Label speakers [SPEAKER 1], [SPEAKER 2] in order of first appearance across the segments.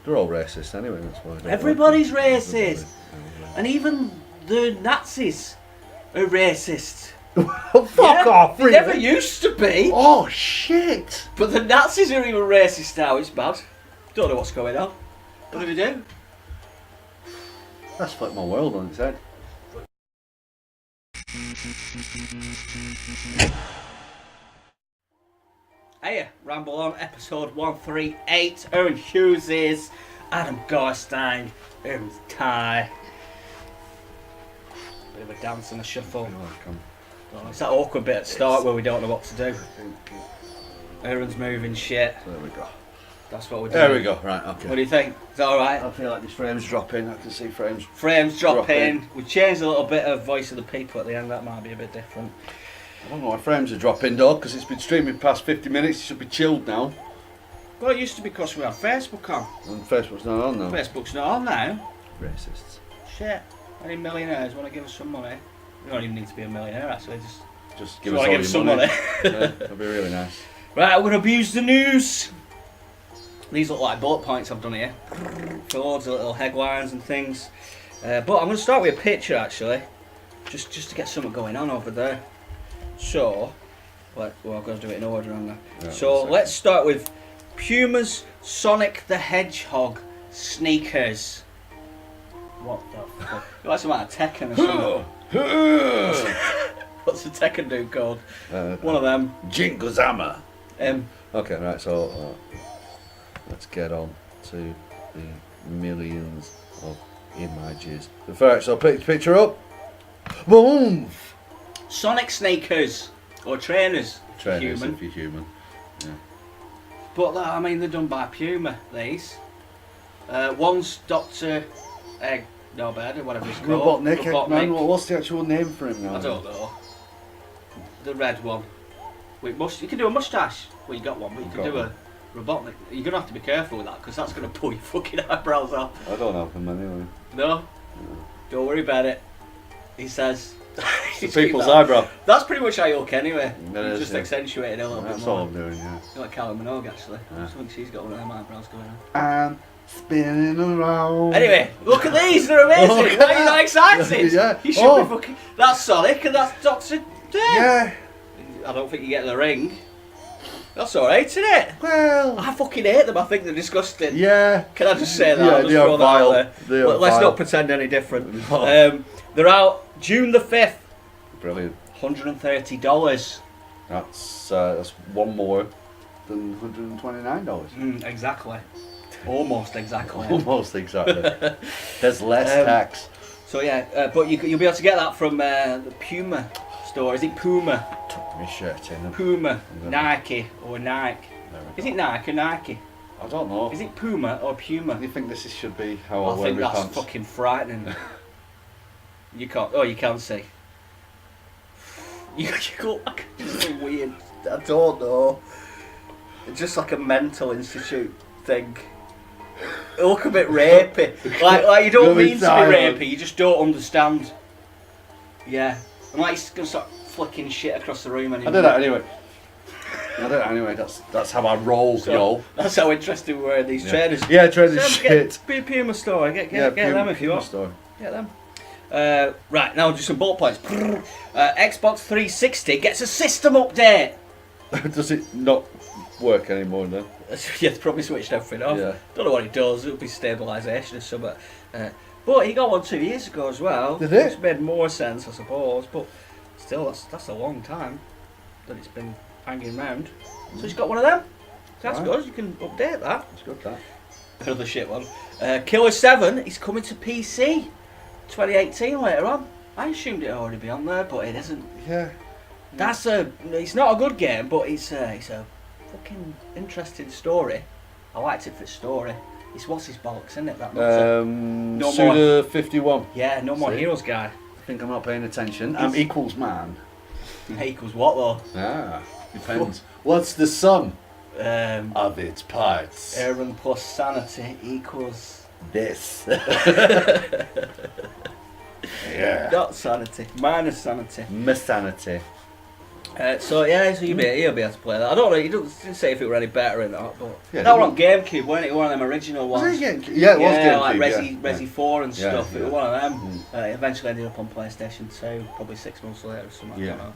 [SPEAKER 1] They're all racist anyway, that's why.
[SPEAKER 2] Everybody's racist. And even the Nazis are racist.
[SPEAKER 1] Fuck off,
[SPEAKER 2] They
[SPEAKER 1] really?
[SPEAKER 2] never used to be.
[SPEAKER 1] Oh, shit.
[SPEAKER 2] But the Nazis are even racist now, it's bad. Don't know what's going on. What do we do?
[SPEAKER 1] That's flipped my world on its head.
[SPEAKER 2] Hiya, Ramble on, episode 138. Aaron Hughes is Adam Gorstein, Aaron's Ty. Bit of a dance and a shuffle. It's that awkward bit at the start where we don't know what to do. Aaron's moving shit.
[SPEAKER 1] There we go.
[SPEAKER 2] That's what we're doing.
[SPEAKER 1] There we go, right, okay.
[SPEAKER 2] What do you think? Is that alright?
[SPEAKER 1] I feel like this frame's dropping. I can see frames.
[SPEAKER 2] Frames dropping. We changed a little bit of voice of the people at the end. That might be a bit different.
[SPEAKER 1] I don't know why frames are dropping though, because it's been streaming past 50 minutes. It should be chilled now.
[SPEAKER 2] Well, it used to be because we had Facebook on.
[SPEAKER 1] And Facebook's not on now.
[SPEAKER 2] Facebook's not on now.
[SPEAKER 1] Racists.
[SPEAKER 2] Shit. Any millionaires want to give us some money? You don't even need to be a millionaire, actually.
[SPEAKER 1] Just give
[SPEAKER 2] Just
[SPEAKER 1] us all
[SPEAKER 2] want to
[SPEAKER 1] your
[SPEAKER 2] give us some
[SPEAKER 1] money.
[SPEAKER 2] money.
[SPEAKER 1] Yeah, that'd be really nice.
[SPEAKER 2] Right, we're going to abuse the news. These look like bullet points I've done here. For loads of little headlines and things. But I'm going to start with a picture, actually. Just to get something going on over there. So, well, I've got to do it in order, haven't I?
[SPEAKER 1] Yeah,
[SPEAKER 2] so, let's start with Puma's Sonic the Hedgehog sneakers. What the fuck? That's some out of Tekken or something. What's the Tekken dude called? One of them.
[SPEAKER 1] Jinkuzama. Okay, right, so let's get on to the millions of images. First, so pick the picture up. Boom!
[SPEAKER 2] Sonic sneakers. Or trainers.
[SPEAKER 1] Trainers
[SPEAKER 2] Human.
[SPEAKER 1] if you're human. Yeah.
[SPEAKER 2] But, I mean, they're done by Puma, these. One's Dr. Egg, no bad, or whatever it's called.
[SPEAKER 1] Robotnik, man, what's the actual name for him now?
[SPEAKER 2] I don't know. The red one. You can do a moustache. Well, you got one, but you can do a Robotnik. You're going to have to be careful with that, because that's going to pull your fucking eyebrows off.
[SPEAKER 1] I don't have them anyway.
[SPEAKER 2] No? Don't worry about it. He says.
[SPEAKER 1] It's the people's eyebrow.
[SPEAKER 2] That's pretty much how you look anyway.
[SPEAKER 1] That
[SPEAKER 2] You
[SPEAKER 1] is,
[SPEAKER 2] just
[SPEAKER 1] yeah.
[SPEAKER 2] accentuated it a little bit
[SPEAKER 1] That's
[SPEAKER 2] more.
[SPEAKER 1] all I'm doing, yeah.
[SPEAKER 2] You're like Kylie Minogue, actually.
[SPEAKER 1] Yeah.
[SPEAKER 2] I think she's got one of them eyebrows going on.
[SPEAKER 1] I'm spinning around.
[SPEAKER 2] Anyway, look at these, they're amazing. Why are you not excited?
[SPEAKER 1] Yeah.
[SPEAKER 2] You should be fucking. That's Sonic and that's Dr.
[SPEAKER 1] Yeah.
[SPEAKER 2] I don't think you get the ring. That's alright, isn't it?
[SPEAKER 1] Well.
[SPEAKER 2] I fucking hate them, I think they're disgusting.
[SPEAKER 1] Yeah.
[SPEAKER 2] Can I just say that?
[SPEAKER 1] Yeah,
[SPEAKER 2] I'll just
[SPEAKER 1] they are
[SPEAKER 2] throw that
[SPEAKER 1] vile.
[SPEAKER 2] out
[SPEAKER 1] They
[SPEAKER 2] there.
[SPEAKER 1] are
[SPEAKER 2] Let's
[SPEAKER 1] vile.
[SPEAKER 2] not pretend any different.
[SPEAKER 1] No.
[SPEAKER 2] They're out June the 5th.
[SPEAKER 1] Brilliant.
[SPEAKER 2] $130.
[SPEAKER 1] That's one more than $129.
[SPEAKER 2] Exactly. Almost exactly.
[SPEAKER 1] Almost exactly. There's less tax.
[SPEAKER 2] So yeah, but you'll be able to get that from the Puma store. Is it Puma?
[SPEAKER 1] Tuck my shirt in.
[SPEAKER 2] Puma, Nike or Nike? Is it Nike or Nike?
[SPEAKER 1] I don't know.
[SPEAKER 2] Is it Puma or Puma?
[SPEAKER 1] Do you think this should be how I
[SPEAKER 2] I
[SPEAKER 1] wear
[SPEAKER 2] think
[SPEAKER 1] my
[SPEAKER 2] that's
[SPEAKER 1] pants?
[SPEAKER 2] fucking frightening. You can't. Oh, you can see. You look like so weird. I don't know. It's just like a mental institute thing. You look a bit rapey. Like you don't mean to be rapey. You just don't understand. Yeah. And like he's gonna start flicking shit across the room anymore.
[SPEAKER 1] I do that anyway. That's how I roll,
[SPEAKER 2] So,
[SPEAKER 1] yo.
[SPEAKER 2] that's how interested we were in these trainers.
[SPEAKER 1] Yeah, trainers
[SPEAKER 2] So,
[SPEAKER 1] shit.
[SPEAKER 2] Get Puma store. Get them if you want.
[SPEAKER 1] Store.
[SPEAKER 2] Get them. Right, now just some bullet points. Xbox 360 gets a system update.
[SPEAKER 1] Does it not work anymore then?
[SPEAKER 2] Yeah, they probably switched everything off.
[SPEAKER 1] Yeah.
[SPEAKER 2] Don't know what it does. It'll be stabilisation or something. But he got one 2 years ago as well.
[SPEAKER 1] Did it?
[SPEAKER 2] It's made more sense, I suppose. But still, that's a long time that it's been hanging around. So he's got one of them. So that's good. You can update that.
[SPEAKER 1] It's good that.
[SPEAKER 2] Another shit one. Killer 7 is coming to PC 2018 later on. I assumed it'd already be on there, but it isn't.
[SPEAKER 1] Yeah.
[SPEAKER 2] It's not a good game, but it's a fucking interesting story. I liked it for its story. It's what's his bollocks, isn't it? That no
[SPEAKER 1] Suda 51.
[SPEAKER 2] Yeah, no more
[SPEAKER 1] See?
[SPEAKER 2] heroes guy.
[SPEAKER 1] I think I'm not paying attention. I'm equals man.
[SPEAKER 2] Equals what though?
[SPEAKER 1] Ah, depends. What's the sum
[SPEAKER 2] Um,
[SPEAKER 1] of its parts?
[SPEAKER 2] Aaron plus sanity equals
[SPEAKER 1] This. Yeah.
[SPEAKER 2] not sanity, minus sanity.
[SPEAKER 1] Misanity.
[SPEAKER 2] So he'll be able to play that. I don't know. He doesn't say if it were any better or not, but
[SPEAKER 1] Yeah,
[SPEAKER 2] that were on GameCube, weren't it? One of them original ones.
[SPEAKER 1] Was it GameCube? Yeah, it was GameCube.
[SPEAKER 2] Like
[SPEAKER 1] yeah.
[SPEAKER 2] Resi 4 and stuff.
[SPEAKER 1] Yeah,
[SPEAKER 2] It was one of them. It eventually ended up on PlayStation 2, probably 6 months later or something. I don't know.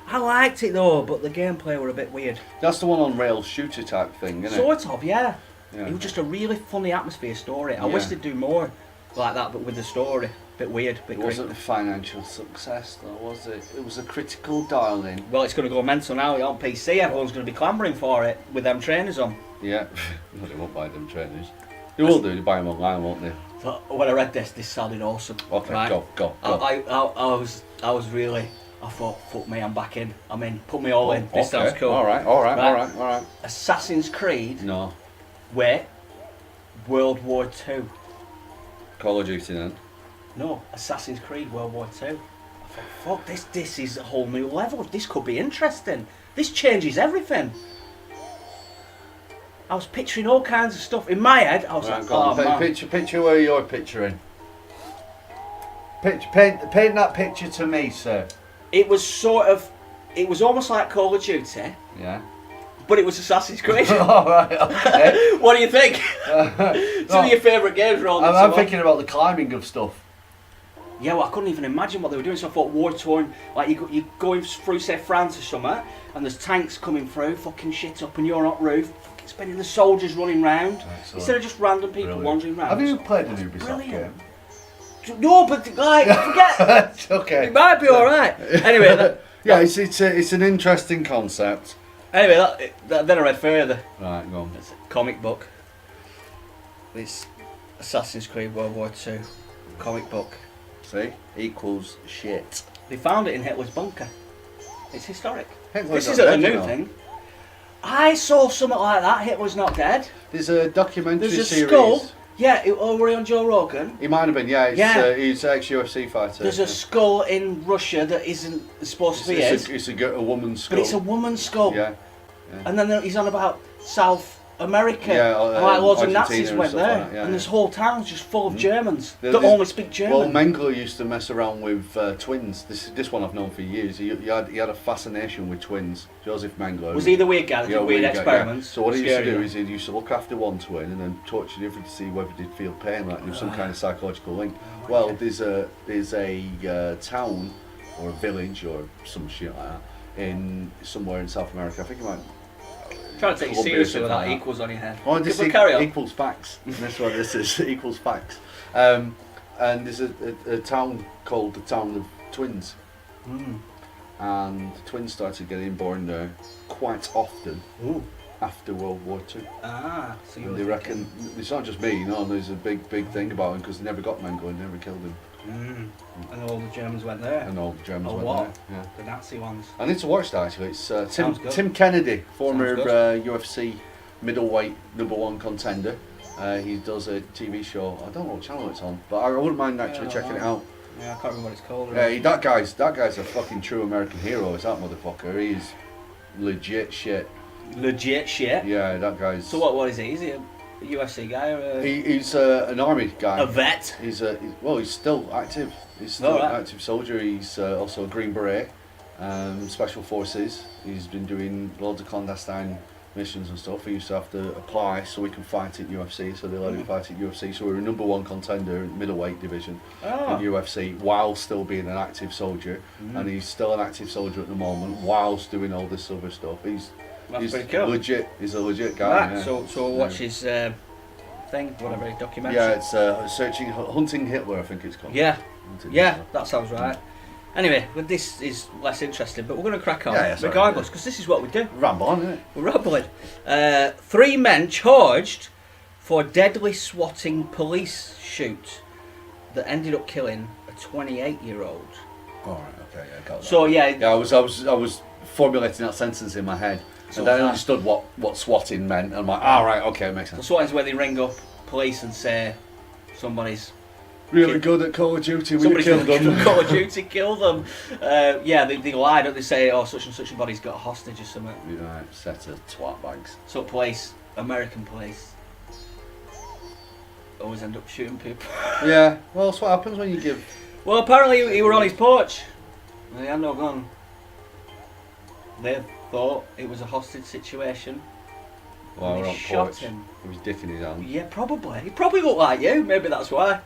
[SPEAKER 2] I liked it though, but the gameplay were a bit weird.
[SPEAKER 1] That's the one on rail shooter type thing, isn't it?
[SPEAKER 2] Sort of, yeah.
[SPEAKER 1] Yeah.
[SPEAKER 2] It was just a really funny atmosphere story. I wish they'd do more like that, but with the story. Bit weird, bit
[SPEAKER 1] It wasn't a financial success though, was it? It was a critical darling.
[SPEAKER 2] Well, it's going to go mental now on PC. Everyone's going to be clamouring for it with them trainers on.
[SPEAKER 1] Yeah. No, they won't buy them trainers. They will do, they buy them online, won't they?
[SPEAKER 2] So when I read this sounded awesome.
[SPEAKER 1] Okay,
[SPEAKER 2] right?
[SPEAKER 1] go.
[SPEAKER 2] I was really, I thought, fuck me, I'm back in. I'm in. Put me all in. This sounds cool.
[SPEAKER 1] Alright.
[SPEAKER 2] Assassin's Creed.
[SPEAKER 1] No.
[SPEAKER 2] Wait. World War II.
[SPEAKER 1] Call of Duty then.
[SPEAKER 2] No, Assassin's Creed World War II. I thought, fuck, this is a whole new level. This could be interesting. This changes everything. I was picturing all kinds of stuff. In my head, I was like, oh man.
[SPEAKER 1] Picture where you're picturing. Paint that picture to me, sir.
[SPEAKER 2] It was almost like Call of Duty.
[SPEAKER 1] Yeah.
[SPEAKER 2] But it was Assassin's Creed.
[SPEAKER 1] Alright, okay.
[SPEAKER 2] What do you think? Some of your favourite games were all this.
[SPEAKER 1] I'm thinking about the climbing of stuff.
[SPEAKER 2] Yeah, well, I couldn't even imagine what they were doing, so I thought war-torn, like you're going through, say, France or something, and there's tanks coming through, fucking shit up, and you're on roof, fucking spending the soldiers running round, instead of just random people wandering round.
[SPEAKER 1] Have you played an Ubisoft game?
[SPEAKER 2] No, but, like, forget.
[SPEAKER 1] It's okay.
[SPEAKER 2] It might be alright. Anyway,
[SPEAKER 1] it's an interesting concept.
[SPEAKER 2] Anyway, then I read further.
[SPEAKER 1] Right, go on.
[SPEAKER 2] It's a comic book. It's Assassin's Creed World War II comic book.
[SPEAKER 1] See? Equals shit.
[SPEAKER 2] They found it in Hitler's bunker. It's historic.
[SPEAKER 1] Hitler's
[SPEAKER 2] This
[SPEAKER 1] not
[SPEAKER 2] isn't a
[SPEAKER 1] dead,
[SPEAKER 2] new thing. I saw something like that. Hitler's not dead.
[SPEAKER 1] There's a documentary
[SPEAKER 2] There's a
[SPEAKER 1] series.
[SPEAKER 2] skull. Yeah, were he on Joe Rogan?
[SPEAKER 1] He might have been, he's ex-UFC fighter.
[SPEAKER 2] There's a skull in Russia that isn't supposed to be his.
[SPEAKER 1] It's a woman's skull.
[SPEAKER 2] But it's a woman's skull.
[SPEAKER 1] Yeah.
[SPEAKER 2] And then he's on about South America.
[SPEAKER 1] Yeah,
[SPEAKER 2] and like loads of
[SPEAKER 1] Argentina
[SPEAKER 2] Nazis
[SPEAKER 1] and
[SPEAKER 2] went
[SPEAKER 1] stuff
[SPEAKER 2] there.
[SPEAKER 1] like that,
[SPEAKER 2] and this whole town's just full of Germans that
[SPEAKER 1] There's-
[SPEAKER 2] only speak German.
[SPEAKER 1] Well, Mengele used to mess around with twins. This one I've known for years. He had a fascination with twins. Joseph Mengele.
[SPEAKER 2] Was he the weird guy that did weird
[SPEAKER 1] guy,
[SPEAKER 2] experiments?
[SPEAKER 1] Yeah. So what he used to do
[SPEAKER 2] Scary.
[SPEAKER 1] is he used to look after one twin and then torture the other to see whether they'd feel pain, like there was some kind of psychological link. Well, there's a town or a village or some shit like that in somewhere in South America. I think it might.
[SPEAKER 2] Trying to take you
[SPEAKER 1] Columbia
[SPEAKER 2] seriously
[SPEAKER 1] or
[SPEAKER 2] with that
[SPEAKER 1] something like
[SPEAKER 2] equals on your head.
[SPEAKER 1] Oh, this
[SPEAKER 2] carry on.
[SPEAKER 1] equals facts. That's what this is. Equals facts. And there's a town called the Town of Twins. And the twins started getting born there quite often after World War II.
[SPEAKER 2] So you
[SPEAKER 1] And they reckon it's not just me. There's a big thing about him because they never got Mengele, they never killed him.
[SPEAKER 2] And all the Germans went there.
[SPEAKER 1] And all the Germans went
[SPEAKER 2] what?
[SPEAKER 1] there. Yeah.
[SPEAKER 2] The Nazi ones.
[SPEAKER 1] I need to watch that actually. It's
[SPEAKER 2] Sounds good.
[SPEAKER 1] Tim Kennedy, former
[SPEAKER 2] Sounds
[SPEAKER 1] UFC middleweight #1 contender. He does a TV show. I don't know what channel it's on, but I wouldn't mind actually checking it out.
[SPEAKER 2] Yeah, I can't remember what it's called.
[SPEAKER 1] Yeah, that guy's a fucking true American hero. Is that motherfucker? He's legit shit.
[SPEAKER 2] Legit shit.
[SPEAKER 1] Yeah, that guy's.
[SPEAKER 2] So what is he? Is he a UFC guy or
[SPEAKER 1] He's an army guy.
[SPEAKER 2] a vet?
[SPEAKER 1] He's still active. He's still an active soldier. He's also a Green Beret, Special Forces. He's been doing loads of clandestine missions and stuff. He used to have to apply so he can fight at UFC, so they let him fight at UFC. So we're a #1 contender in middleweight division in UFC while still being an active soldier, and he's still an active soldier at the moment whilst doing all this other stuff. He's
[SPEAKER 2] pretty cool.
[SPEAKER 1] legit. He's a legit guy.
[SPEAKER 2] Right,
[SPEAKER 1] Yeah.
[SPEAKER 2] so watch his thing, whatever, documentary.
[SPEAKER 1] Yeah, it's Hunting Hitler, I think it's called.
[SPEAKER 2] Yeah,
[SPEAKER 1] Hunting
[SPEAKER 2] yeah,
[SPEAKER 1] Hitler.
[SPEAKER 2] that sounds right. Anyway, well, this is less interesting, but we're going to crack on
[SPEAKER 1] sorry,
[SPEAKER 2] regardless, because this is what we do.
[SPEAKER 1] Ramble on, isn't it?
[SPEAKER 2] We're rambling. 3 men charged for deadly swatting police shoot that ended up killing a 28-year-old.
[SPEAKER 1] All right, okay, yeah, got that.
[SPEAKER 2] So yeah,
[SPEAKER 1] Yeah, I was formulating that sentence in my head,
[SPEAKER 2] So
[SPEAKER 1] and then I
[SPEAKER 2] that-
[SPEAKER 1] understood what swatting meant. And I'm like, all right, okay, it makes
[SPEAKER 2] so
[SPEAKER 1] sense.
[SPEAKER 2] swatting's where they ring up police and say somebody's
[SPEAKER 1] Really good at Call of Duty. We
[SPEAKER 2] somebody's
[SPEAKER 1] killed
[SPEAKER 2] from
[SPEAKER 1] them.
[SPEAKER 2] Call of Duty killed them. Yeah, they lie, don't they? Say, oh, such and such body's got a hostage or something.
[SPEAKER 1] Right, set of twat bags.
[SPEAKER 2] So police, American police, always end up shooting people.
[SPEAKER 1] Yeah, well, that's what happens when you give.
[SPEAKER 2] Well, apparently he were on his porch. And he had no gun. They thought it was a hostage situation.
[SPEAKER 1] While
[SPEAKER 2] And
[SPEAKER 1] we're
[SPEAKER 2] they
[SPEAKER 1] on
[SPEAKER 2] shot
[SPEAKER 1] porch,
[SPEAKER 2] him.
[SPEAKER 1] he was dicking his hand.
[SPEAKER 2] Yeah, probably. He probably looked like you. Maybe that's why.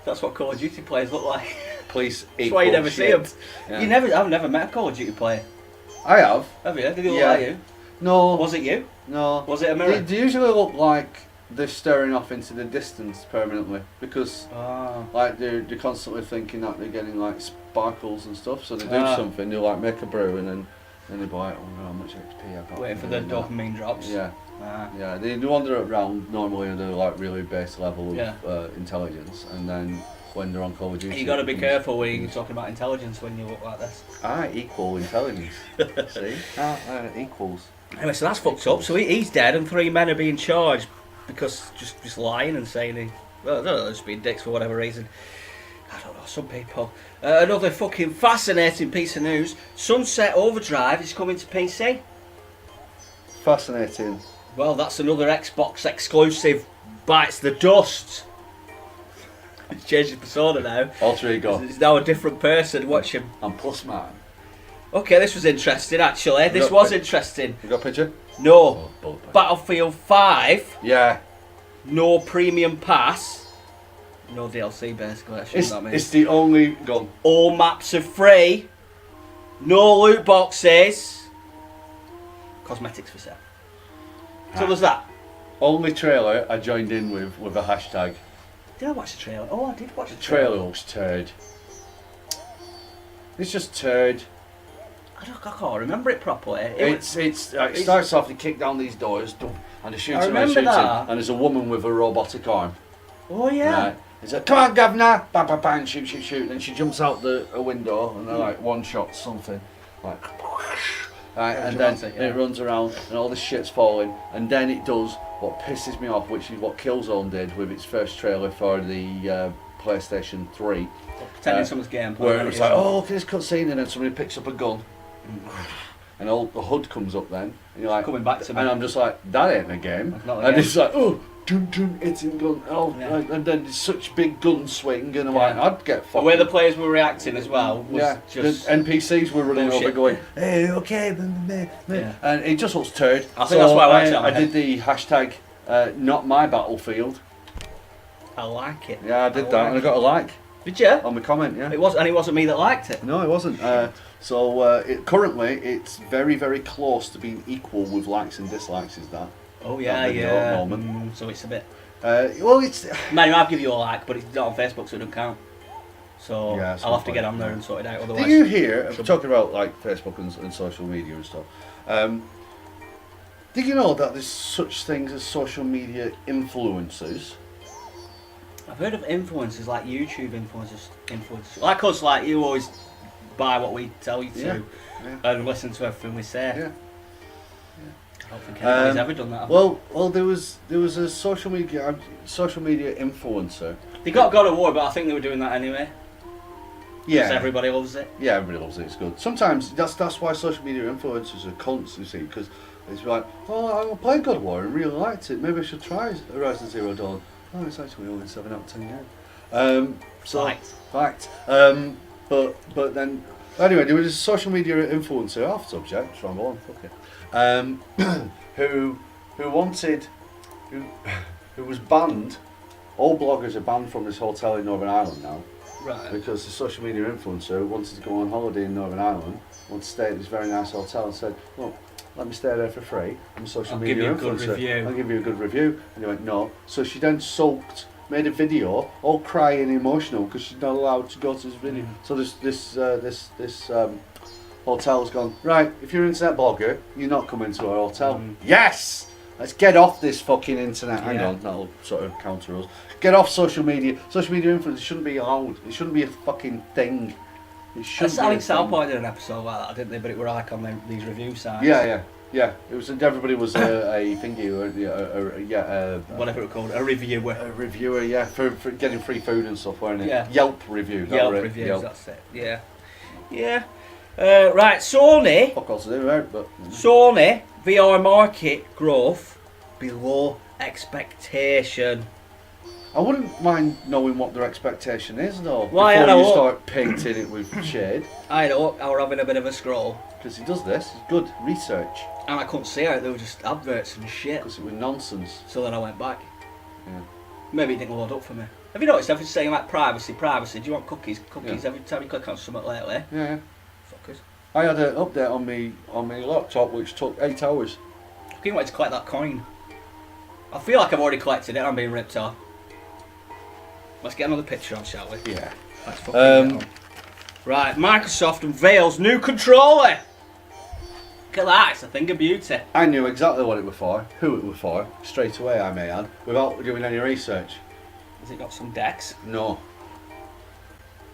[SPEAKER 2] That's what Call of Duty players look like.
[SPEAKER 1] Police
[SPEAKER 2] That's why you never see them.
[SPEAKER 1] Yeah.
[SPEAKER 2] I've never met a Call of Duty player.
[SPEAKER 1] I have.
[SPEAKER 2] Have you? Did he look
[SPEAKER 1] Yeah.
[SPEAKER 2] like you?
[SPEAKER 1] No.
[SPEAKER 2] Was it you?
[SPEAKER 1] No.
[SPEAKER 2] Was it a mirror?
[SPEAKER 1] They usually look like they're staring off into the distance permanently because like they're constantly thinking that they're getting like sparkles and stuff, so they do something, they like make a brew and then they be like, oh, how much XP I got.
[SPEAKER 2] Waiting for the dopamine drops.
[SPEAKER 1] Yeah. Yeah, they wander around normally at a like really base level of intelligence, and then when they're on Call of Duty,
[SPEAKER 2] You got to be careful when you're talking about intelligence when you look like this.
[SPEAKER 1] Equal intelligence. See? Equals.
[SPEAKER 2] Anyway, so that's fucked up. So he's dead, and 3 men are being charged because just lying and saying I don't know, just being dicks for whatever reason. I don't know, some people. Another fucking fascinating piece of news. Sunset Overdrive is coming to PC.
[SPEAKER 1] Fascinating.
[SPEAKER 2] Well, that's another Xbox exclusive. Bites the dust. He's changed his persona now.
[SPEAKER 1] Alter ego.
[SPEAKER 2] He's now a different person. Watch him.
[SPEAKER 1] I'm plus man.
[SPEAKER 2] Okay, this was interesting actually. This was interesting.
[SPEAKER 1] You got a picture?
[SPEAKER 2] No.
[SPEAKER 1] Oh,
[SPEAKER 2] Battlefield 5.
[SPEAKER 1] yeah.
[SPEAKER 2] No premium pass. No DLC basically. That's what that means.
[SPEAKER 1] It's the only gun.
[SPEAKER 2] All maps are free. No loot boxes. Cosmetics for sale. So there's that.
[SPEAKER 1] Only trailer I joined in with a hashtag.
[SPEAKER 2] Did I watch the trailer? Oh, I did watch the
[SPEAKER 1] Trailer looks turd. It's just turd.
[SPEAKER 2] I can't remember it properly.
[SPEAKER 1] It starts off, they kick down these doors, and they shoot
[SPEAKER 2] I
[SPEAKER 1] him and
[SPEAKER 2] remember
[SPEAKER 1] shoots him,
[SPEAKER 2] that.
[SPEAKER 1] and there's a woman with a robotic arm.
[SPEAKER 2] Oh yeah.
[SPEAKER 1] Right. It's like, come on, governor! Bang, bang, bang, shoot, shoot, shoot. And she jumps out a window, and they're like one shot something, like, right, and then it runs around, and all this shit's falling, and then it does what pisses me off, which is what Killzone did with its first trailer for the PlayStation 3.
[SPEAKER 2] Pretending someone's gameplay.
[SPEAKER 1] Where it's like, oh, look at this cutscene, and then somebody picks up a gun, and all the HUD comes up then, and you're like,
[SPEAKER 2] coming back to me.
[SPEAKER 1] and I'm just like, that ain't a game.
[SPEAKER 2] That's not a
[SPEAKER 1] And
[SPEAKER 2] game.
[SPEAKER 1] it's like, oh, dun dun, it's in gun, and then it's such big gun swing, and I'm like, I'd get fucking.
[SPEAKER 2] The way the players were reacting as well was just.
[SPEAKER 1] The NPCs were running
[SPEAKER 2] bullshit.
[SPEAKER 1] over going, hey, okay, and it just looks turd.
[SPEAKER 2] I think that's why I watched it on my
[SPEAKER 1] I did the hashtag, not my battlefield.
[SPEAKER 2] I like it.
[SPEAKER 1] Yeah, I did that, and I got a like
[SPEAKER 2] Did you?
[SPEAKER 1] on the comment. Yeah.
[SPEAKER 2] It wasn't me that liked it.
[SPEAKER 1] No, it wasn't. Currently, it's very, very close to being equal with likes and dislikes. Is that?
[SPEAKER 2] Oh yeah,
[SPEAKER 1] That video at the moment.
[SPEAKER 2] So it's a bit.
[SPEAKER 1] Well, it's.
[SPEAKER 2] Man, I'll give you a like, but it's not on Facebook, so it don't count. So
[SPEAKER 1] Yeah, it's
[SPEAKER 2] I'll
[SPEAKER 1] not
[SPEAKER 2] have to get
[SPEAKER 1] fine,
[SPEAKER 2] on there
[SPEAKER 1] yeah.
[SPEAKER 2] and sort it out. Otherwise,
[SPEAKER 1] Do you hear? I'm talking about like Facebook and social media and stuff. Did you know that there's such things as social media influencers?
[SPEAKER 2] I've heard of influencers like YouTube influencers. Like us, like you always buy what we tell you to
[SPEAKER 1] Yeah.
[SPEAKER 2] and listen to everything we say.
[SPEAKER 1] Yeah.
[SPEAKER 2] I don't think anybody's ever done that.
[SPEAKER 1] Well, there was a social media influencer.
[SPEAKER 2] They got God of War, but I think they were doing that anyway.
[SPEAKER 1] Yeah.
[SPEAKER 2] Because everybody loves it.
[SPEAKER 1] Yeah, everybody loves it. It's good. Sometimes that's why social media influencers are cunts. You see, because it's like, oh, I played God of War and really liked it. Maybe I should try Horizon Zero Dawn. Oh, it's actually only 7 out of 10 games. Fact. But then anyway, there was a social media influencer off subject. Ramble on, fuck it. Who was banned. All bloggers are banned from this hotel in Northern Ireland now.
[SPEAKER 2] Right.
[SPEAKER 1] Because the social media influencer wanted to go on holiday in Northern Ireland, wanted to stay at this very nice hotel, and said, look, let me stay there for free. I'm a social media influencer. I'll give you a good review. And he went, no. So she then made a video, all crying and emotional, because she's not allowed to go to this video. So this hotel's gone, right, if you're an internet blogger, you're not coming to our hotel. Yes! Let's get off this fucking internet. Hang on, that'll sort of counter us. Get off social media. Social media influencers shouldn't be allowed. It shouldn't be a fucking thing. It shouldn't be
[SPEAKER 2] I think
[SPEAKER 1] a
[SPEAKER 2] South
[SPEAKER 1] thing.
[SPEAKER 2] Point did an episode like that, didn't they? But it were like on these review sites.
[SPEAKER 1] Yeah. It was everybody was a thingy,
[SPEAKER 2] Whatever it was called, a reviewer.
[SPEAKER 1] a reviewer, yeah, for getting free food and stuff, weren't it?
[SPEAKER 2] Yeah.
[SPEAKER 1] Yelp review. that
[SPEAKER 2] Yelp
[SPEAKER 1] were it.
[SPEAKER 2] reviews,
[SPEAKER 1] Yelp.
[SPEAKER 2] that's it. Yeah. Right, Sony.
[SPEAKER 1] Fuck all to do, right? But
[SPEAKER 2] Sony VR market growth below expectation.
[SPEAKER 1] I wouldn't mind knowing what their expectation is, though.
[SPEAKER 2] Why,
[SPEAKER 1] before
[SPEAKER 2] I know
[SPEAKER 1] you
[SPEAKER 2] what-
[SPEAKER 1] start painting it with shade.
[SPEAKER 2] I know, I were having a bit of a scroll.
[SPEAKER 1] Because he does this. It's good research.
[SPEAKER 2] And I couldn't see it. They were just adverts and shit.
[SPEAKER 1] Because it was nonsense.
[SPEAKER 2] So then I went back.
[SPEAKER 1] Yeah.
[SPEAKER 2] Maybe it didn't load up for me. Have you noticed everything's saying like privacy? Do you want cookies? Every time you click on something lately.
[SPEAKER 1] Yeah.
[SPEAKER 2] Fuckers.
[SPEAKER 1] I had an update on my laptop which took 8 hours.
[SPEAKER 2] I can't wait to collect that coin. I feel like I've already collected it. I'm being ripped off. Let's get another picture on, shall we?
[SPEAKER 1] Yeah.
[SPEAKER 2] Let's fucking get on. Right, Microsoft unveils new controller. Look at that, it's a thing of beauty.
[SPEAKER 1] I knew exactly what it was for, who it was for, straight away I may add, without doing any research.
[SPEAKER 2] Has it got some decks?
[SPEAKER 1] No.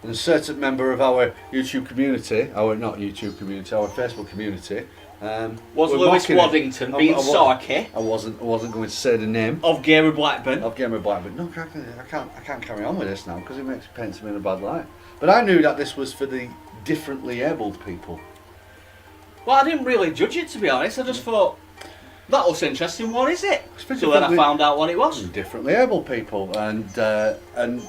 [SPEAKER 1] And a certain member of our YouTube community, our Facebook community,
[SPEAKER 2] was
[SPEAKER 1] were
[SPEAKER 2] Lewis
[SPEAKER 1] mocking it.
[SPEAKER 2] Waddington being sarky
[SPEAKER 1] I wasn't going to say the name
[SPEAKER 2] of Gamer Blackburn.
[SPEAKER 1] of Gamer Blackburn. No, I can't carry on with this now because it paints me in a bad light. But I knew that this was for the differently abled people.
[SPEAKER 2] Well, I didn't really judge it, to be honest. I just thought, that looks interesting, what is it?
[SPEAKER 1] It's
[SPEAKER 2] So then I found out what it was.
[SPEAKER 1] Differently abled people, and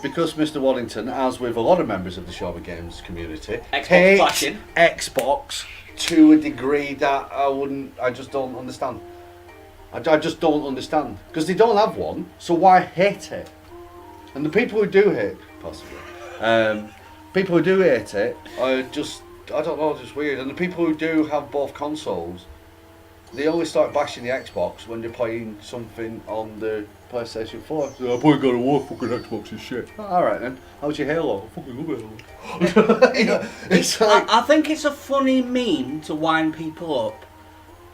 [SPEAKER 1] because Mr. Waddington, as with a lot of members of the Shawby Games community, hates
[SPEAKER 2] bashing.
[SPEAKER 1] Xbox to a degree that I just don't understand. I just don't understand. Because they don't have one, so why hate it? And the people who do hate, possibly, people who do hate it are just, I don't know, just weird. And the people who do have both consoles, they only start bashing the Xbox when they're playing something on the PlayStation 4. So I probably got to work, fucking Xbox is shit. Oh, alright then, how's your Halo? I fucking love Halo. You know, it's like,
[SPEAKER 2] I think it's a funny meme to wind people up.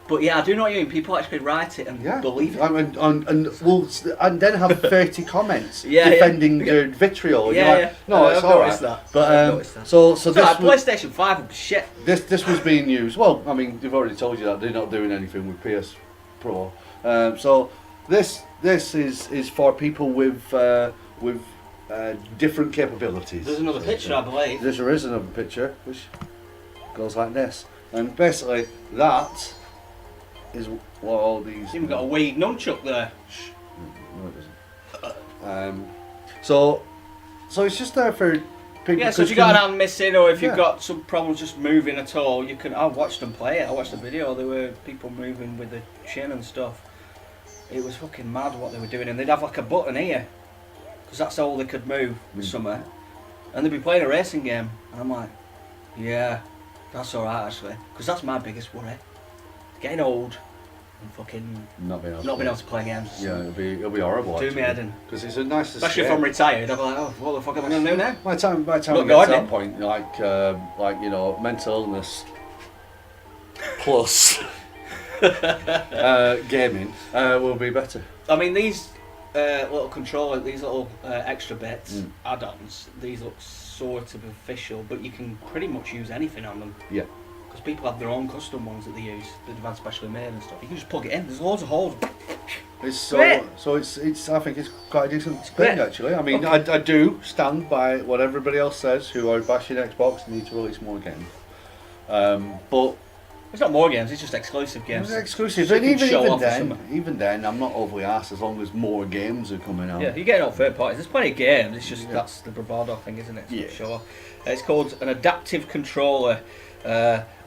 [SPEAKER 2] But yeah, I do know what you mean. People actually write it and believe it.
[SPEAKER 1] And then have 30 comments
[SPEAKER 2] Yeah,
[SPEAKER 1] defending the vitriol.
[SPEAKER 2] Yeah,
[SPEAKER 1] You're like,
[SPEAKER 2] yeah.
[SPEAKER 1] No,
[SPEAKER 2] I've
[SPEAKER 1] it's alright.
[SPEAKER 2] noticed that.
[SPEAKER 1] But
[SPEAKER 2] I've noticed that.
[SPEAKER 1] so
[SPEAKER 2] So
[SPEAKER 1] this
[SPEAKER 2] like,
[SPEAKER 1] was,
[SPEAKER 2] PlayStation 5 would be shit.
[SPEAKER 1] this was being used. Well, I mean, they've already told you that they're not doing anything with PS Pro. So this is for people with different capabilities.
[SPEAKER 2] There's another picture, I believe.
[SPEAKER 1] There is another picture which goes like this, and basically that is what all these.
[SPEAKER 2] You've even got a Wii nunchuck there.
[SPEAKER 1] No, it doesn't. So it's just there for people.
[SPEAKER 2] Yeah, so if you've got an hand missing or if you've got some problems just moving at all, you can. I watched them play it. I watched the video. There were people moving with the chin and stuff. It was fucking mad what they were doing, and they'd have like a button here, because that's all they could move with something. And they'd be playing a racing game, and I'm like, yeah, that's alright actually, because that's my biggest worry. Getting old and fucking
[SPEAKER 1] not being
[SPEAKER 2] able to play games.
[SPEAKER 1] Yeah, it'll be horrible.
[SPEAKER 2] Do me head in.
[SPEAKER 1] Because it's a nice.
[SPEAKER 2] Especially if I'm retired, I'll be like, oh, what the fuck am I going to do now?
[SPEAKER 1] By the time
[SPEAKER 2] Not
[SPEAKER 1] we get to
[SPEAKER 2] gardening.
[SPEAKER 1] that point, like you know, mental illness plus gaming will be better.
[SPEAKER 2] I mean, these little controller, these little extra bits, add-ons, these look sort of official, but you can pretty much use anything on them.
[SPEAKER 1] Yeah.
[SPEAKER 2] Because people have their own custom ones that they use, that they've had specially made and stuff. You can just plug it in. There's loads of holes.
[SPEAKER 1] It's
[SPEAKER 2] Great.
[SPEAKER 1] it's I think it's quite a decent
[SPEAKER 2] Great.
[SPEAKER 1] thing actually. I mean,
[SPEAKER 2] Okay.
[SPEAKER 1] I do stand by what everybody else says who are bashing Xbox. They need to release more games. But
[SPEAKER 2] It's not more games, it's just exclusive games.
[SPEAKER 1] it's exclusive.
[SPEAKER 2] So
[SPEAKER 1] And
[SPEAKER 2] you can show off or
[SPEAKER 1] then,
[SPEAKER 2] something.
[SPEAKER 1] I'm not overly arsed as long as more games are coming out.
[SPEAKER 2] Yeah, you're getting all third parties. There's plenty of games, it's just that's the bravado thing, isn't it?
[SPEAKER 1] Yeah.
[SPEAKER 2] Sure. It's called an adaptive controller.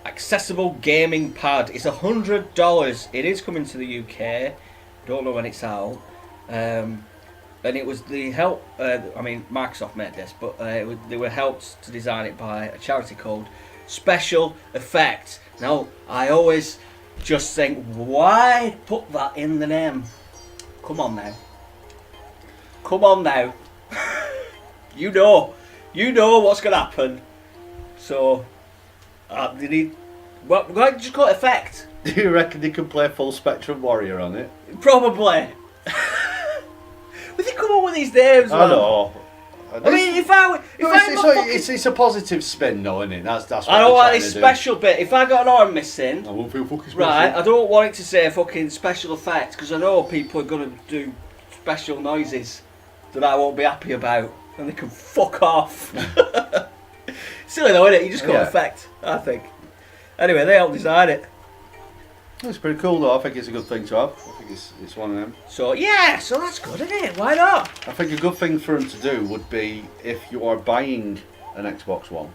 [SPEAKER 2] Accessible gaming pad. It's $100. It is coming to the UK. Don't know when it's out. And it was the help. I mean, Microsoft made this, but they were helped to design it by a charity called Special Effects. Now, I always just think, why put that in the name? Come on now. Come on now. You know what's gonna happen. So. They need. Well, why just call it effect?
[SPEAKER 1] Do you reckon they can play Full Spectrum Warrior on it?
[SPEAKER 2] Probably. But they come up with these names, man.
[SPEAKER 1] I know.
[SPEAKER 2] I mean,
[SPEAKER 1] It's a positive spin, though, isn't it? That's what
[SPEAKER 2] I don't
[SPEAKER 1] they're
[SPEAKER 2] want
[SPEAKER 1] trying
[SPEAKER 2] this
[SPEAKER 1] to
[SPEAKER 2] special bit. If I got an arm missing,
[SPEAKER 1] I won't feel fucking special.
[SPEAKER 2] right, I don't want it to say fucking special effects because I know people are gonna do special noises that I won't be happy about, and they can fuck off. Silly though, isn't it? You just call it effect, I think. Anyway, they helped design it.
[SPEAKER 1] It's pretty cool, though. I think it's a good thing to have. I think it's one of them.
[SPEAKER 2] So yeah, so that's good, isn't it? Why not?
[SPEAKER 1] I think a good thing for them to do would be if you are buying an Xbox One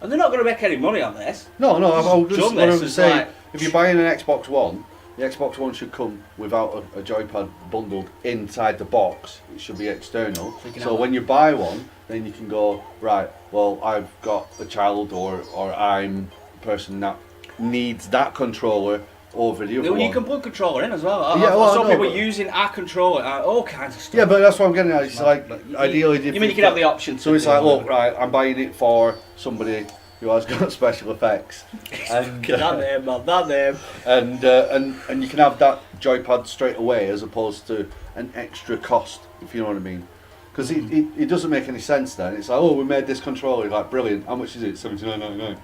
[SPEAKER 2] And they're not going to make any money on this.
[SPEAKER 1] No, I was just
[SPEAKER 2] Done
[SPEAKER 1] what I
[SPEAKER 2] this
[SPEAKER 1] was
[SPEAKER 2] as
[SPEAKER 1] saying.
[SPEAKER 2] like-
[SPEAKER 1] If you're buying an Xbox One, the Xbox One should come without a joypad bundled inside the box. It should be external. So when you buy one, then you can go, right, well, I've got a child or I'm a person that needs that controller over the other one.
[SPEAKER 2] You can put a controller in as well.
[SPEAKER 1] Yeah,
[SPEAKER 2] I saw
[SPEAKER 1] no,
[SPEAKER 2] people
[SPEAKER 1] but-
[SPEAKER 2] using our controller, all kinds of stuff.
[SPEAKER 1] Yeah, but that's what I'm getting at. It's like,
[SPEAKER 2] But
[SPEAKER 1] ideally...
[SPEAKER 2] You mean you can have the option to...
[SPEAKER 1] So it's like, look, right, I'm buying it for somebody who has got special effects. And,
[SPEAKER 2] that name, man, that name.
[SPEAKER 1] and you can have that joypad straight away as opposed to an extra cost, if you know what I mean. Because it doesn't make any sense then. It's like, oh, we made this controller, like, brilliant. How much is it? $79.99.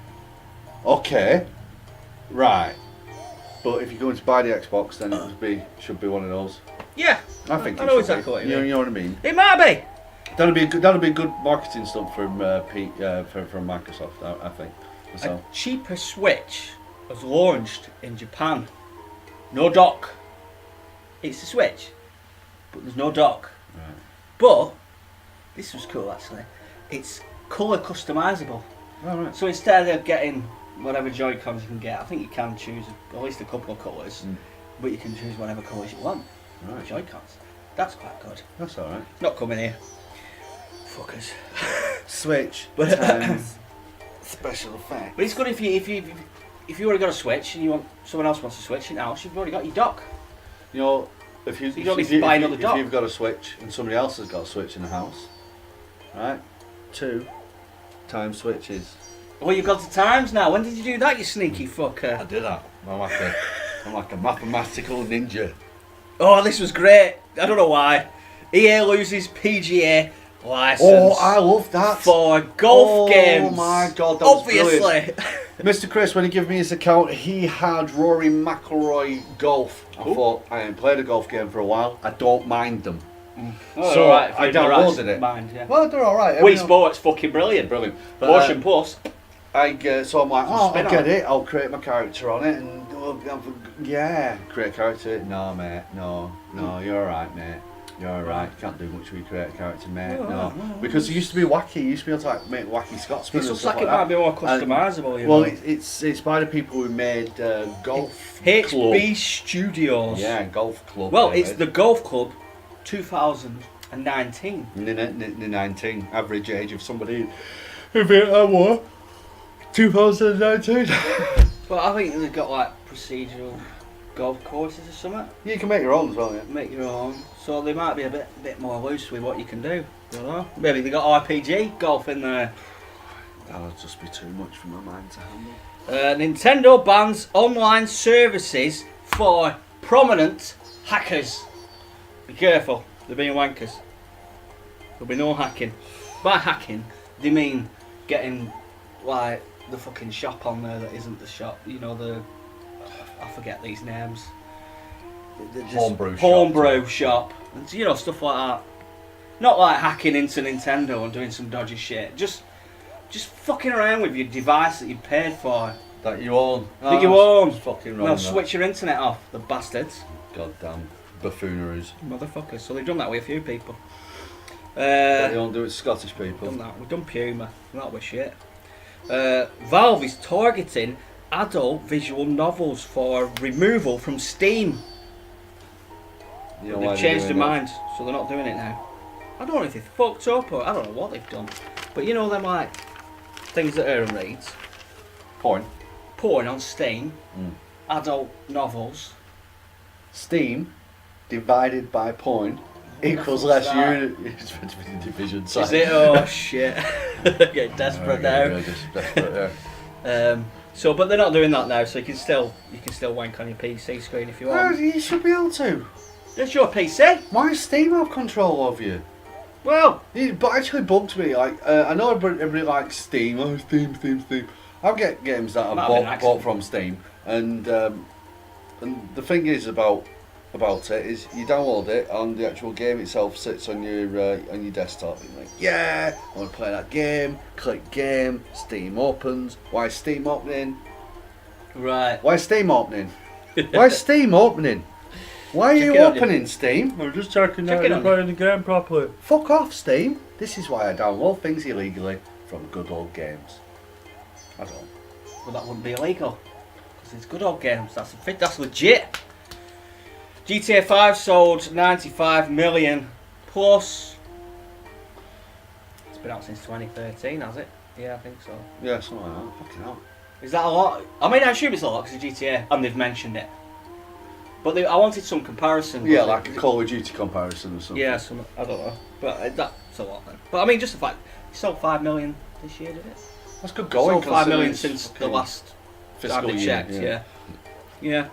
[SPEAKER 1] Okay, right. But if you're going to buy the Xbox, then it should be one of those.
[SPEAKER 2] Yeah,
[SPEAKER 1] I think
[SPEAKER 2] I
[SPEAKER 1] it
[SPEAKER 2] know
[SPEAKER 1] should
[SPEAKER 2] exactly
[SPEAKER 1] be.
[SPEAKER 2] what you mean.
[SPEAKER 1] You know what I mean?
[SPEAKER 2] It might be.
[SPEAKER 1] That'll be good marketing stunt from from Microsoft, I think. So.
[SPEAKER 2] A cheaper Switch was launched in Japan. No dock. It's a Switch, but there's no dock.
[SPEAKER 1] Right.
[SPEAKER 2] But this was cool actually. It's colour customisable.
[SPEAKER 1] Oh, right.
[SPEAKER 2] So instead of getting whatever Joy-Cons you can get, I think you can choose at least a couple of colours, but you can choose whatever colours you want.
[SPEAKER 1] Right.
[SPEAKER 2] Joy-Cons. That's quite good.
[SPEAKER 1] That's all right.
[SPEAKER 2] Not coming here. Fuckers.
[SPEAKER 1] Switch.
[SPEAKER 2] But
[SPEAKER 1] Special effect.
[SPEAKER 2] But it's good if you already got a Switch and you want someone else wants a Switch in the house, you've already got your dock.
[SPEAKER 1] You know, if you
[SPEAKER 2] So you don't need to buy another dock.
[SPEAKER 1] If you've got a Switch and somebody else has got a Switch in the house, right? 2 times switches.
[SPEAKER 2] Oh, you've got the times now. When did you do that, you sneaky
[SPEAKER 1] I
[SPEAKER 2] fucker?
[SPEAKER 1] did that. I'm like a mathematical ninja.
[SPEAKER 2] Oh, this was great. I don't know why. EA loses PGA license.
[SPEAKER 1] Oh, I love that.
[SPEAKER 2] For golf games.
[SPEAKER 1] Oh my god, that was
[SPEAKER 2] obviously.
[SPEAKER 1] brilliant. Mr. Chris, when he gave me his account, he had Rory McIlroy golf. I thought, I ain't played a golf game for a while. I don't mind them.
[SPEAKER 2] Oh,
[SPEAKER 1] So,
[SPEAKER 2] alright,
[SPEAKER 1] I downloaded it.
[SPEAKER 2] Mind, yeah.
[SPEAKER 1] Well, they're alright.
[SPEAKER 2] Wii Sports fucking brilliant.
[SPEAKER 1] Brilliant. But,
[SPEAKER 2] Motion Plus.
[SPEAKER 1] So I'm like, oh,
[SPEAKER 2] Spin
[SPEAKER 1] I'll get
[SPEAKER 2] on.
[SPEAKER 1] it. I'll create my character on it, and yeah, create a character. No, mate, no, you're alright, mate. You're alright. Can't do much with create a character, mate. No, because it used to be wacky. You used to be able to like make wacky Scotsmen.
[SPEAKER 2] This
[SPEAKER 1] and
[SPEAKER 2] looks
[SPEAKER 1] stuff
[SPEAKER 2] like it
[SPEAKER 1] that.
[SPEAKER 2] might be more customisable, you
[SPEAKER 1] Well,
[SPEAKER 2] know.
[SPEAKER 1] it's by the people who made Golf
[SPEAKER 2] HB
[SPEAKER 1] Club.
[SPEAKER 2] Studios.
[SPEAKER 1] Yeah, Golf Club.
[SPEAKER 2] Well,
[SPEAKER 1] they
[SPEAKER 2] it's
[SPEAKER 1] made.
[SPEAKER 2] the Golf Club 2019.
[SPEAKER 1] 19 average age of somebody. If it what? 2019.
[SPEAKER 2] Well, I think they've got like procedural golf courses or something.
[SPEAKER 1] You can make your own as well, yeah.
[SPEAKER 2] Make your own. So they might be a bit more loose with what you can do. I don't know. Maybe they got RPG golf in there.
[SPEAKER 1] That'll just be too much for my mind to handle.
[SPEAKER 2] Nintendo bans online services for prominent hackers. Be careful, they're being wankers. There'll be no hacking. By hacking, they mean getting like the fucking shop on there that isn't the shop. You know, I forget these names. Homebrew shop. And, you know, stuff like that. Not like hacking into Nintendo and doing some dodgy shit. Just fucking around with your device that you paid for.
[SPEAKER 1] That you own.
[SPEAKER 2] That you own.
[SPEAKER 1] Fucking wrong.
[SPEAKER 2] They'll
[SPEAKER 1] that.
[SPEAKER 2] switch your internet off, the bastards.
[SPEAKER 1] Goddamn buffooneries.
[SPEAKER 2] Motherfuckers. So they've done that with a few people.
[SPEAKER 1] They don't do it to Scottish people.
[SPEAKER 2] Done that. We've done Puma. Not with shit. Valve is targeting adult visual novels for removal from Steam.
[SPEAKER 1] You know why
[SPEAKER 2] They've
[SPEAKER 1] they're
[SPEAKER 2] changed their
[SPEAKER 1] doing that?
[SPEAKER 2] mind, so they're not doing it now. I don't know if they've fucked up or I don't know what they've done. But you know them like things that Aaron reads. Porn on Steam. Adult novels.
[SPEAKER 1] Steam divided by point equals
[SPEAKER 2] What's
[SPEAKER 1] less
[SPEAKER 2] that?
[SPEAKER 1] unit. It's meant to be the division
[SPEAKER 2] Is
[SPEAKER 1] sign.
[SPEAKER 2] it? Oh shit. Getting desperate now.
[SPEAKER 1] Yeah, just desperate there.
[SPEAKER 2] So, but they're not doing that now. So you can still wank on your PC screen if you
[SPEAKER 1] Well,
[SPEAKER 2] want.
[SPEAKER 1] you should be able to.
[SPEAKER 2] It's your PC.
[SPEAKER 1] Why does Steam have control of you?
[SPEAKER 2] Well,
[SPEAKER 1] It actually bugs me. Like I know everybody likes Steam. Oh, Steam. I get games that
[SPEAKER 2] Might
[SPEAKER 1] I've
[SPEAKER 2] have been an
[SPEAKER 1] bought
[SPEAKER 2] accident.
[SPEAKER 1] from Steam, and the thing is about it is you download it and the actual game itself sits on your desktop. You're like, yeah, I want to play that game. Click game. Steam opens. Why is Steam opening?
[SPEAKER 2] right.
[SPEAKER 1] Why is Steam opening? Why is Steam opening? Why are
[SPEAKER 2] Check
[SPEAKER 1] you
[SPEAKER 2] it out,
[SPEAKER 1] opening Steam?
[SPEAKER 3] I'm just checking
[SPEAKER 2] Check
[SPEAKER 3] out
[SPEAKER 2] it
[SPEAKER 3] you're
[SPEAKER 2] on.
[SPEAKER 3] playing the game properly.
[SPEAKER 1] Fuck off, Steam. This is why I download things illegally from good old games. I don't.
[SPEAKER 2] But that wouldn't be illegal. Because it's good old games. That's legit. GTA 5 sold 95 million plus. It's been out since 2013, has it? Yeah, I think so.
[SPEAKER 1] Yeah, something like that. Fucking hell.
[SPEAKER 2] Is that a lot? I mean, I assume it's a lot because it's GTA and they've mentioned it. But I wanted some comparison.
[SPEAKER 1] Yeah, like a Call of Duty comparison or something.
[SPEAKER 2] Yeah, I don't know. But that's a lot then. But I mean, just the fact it sold 5 million this year, did it?
[SPEAKER 1] That's good going.
[SPEAKER 2] Sold 5 million since the last
[SPEAKER 1] fiscal
[SPEAKER 2] time they
[SPEAKER 1] year.
[SPEAKER 2] checked. Yeah.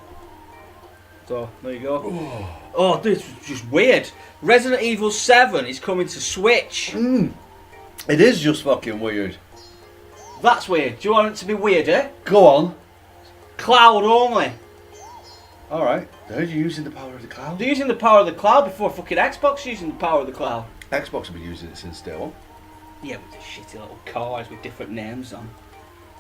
[SPEAKER 2] So there you go. Oh, dude, it's just weird. Resident Evil 7 is coming to Switch.
[SPEAKER 1] It is just fucking weird.
[SPEAKER 2] That's weird. Do you want it to be weirder?
[SPEAKER 1] Go on.
[SPEAKER 2] Cloud only.
[SPEAKER 1] Alright. They're using the power of the cloud.
[SPEAKER 2] They're using the power of the cloud before fucking Xbox using the power of the cloud.
[SPEAKER 1] Xbox have been using it since day one.
[SPEAKER 2] Yeah, with the shitty little cars with different names on.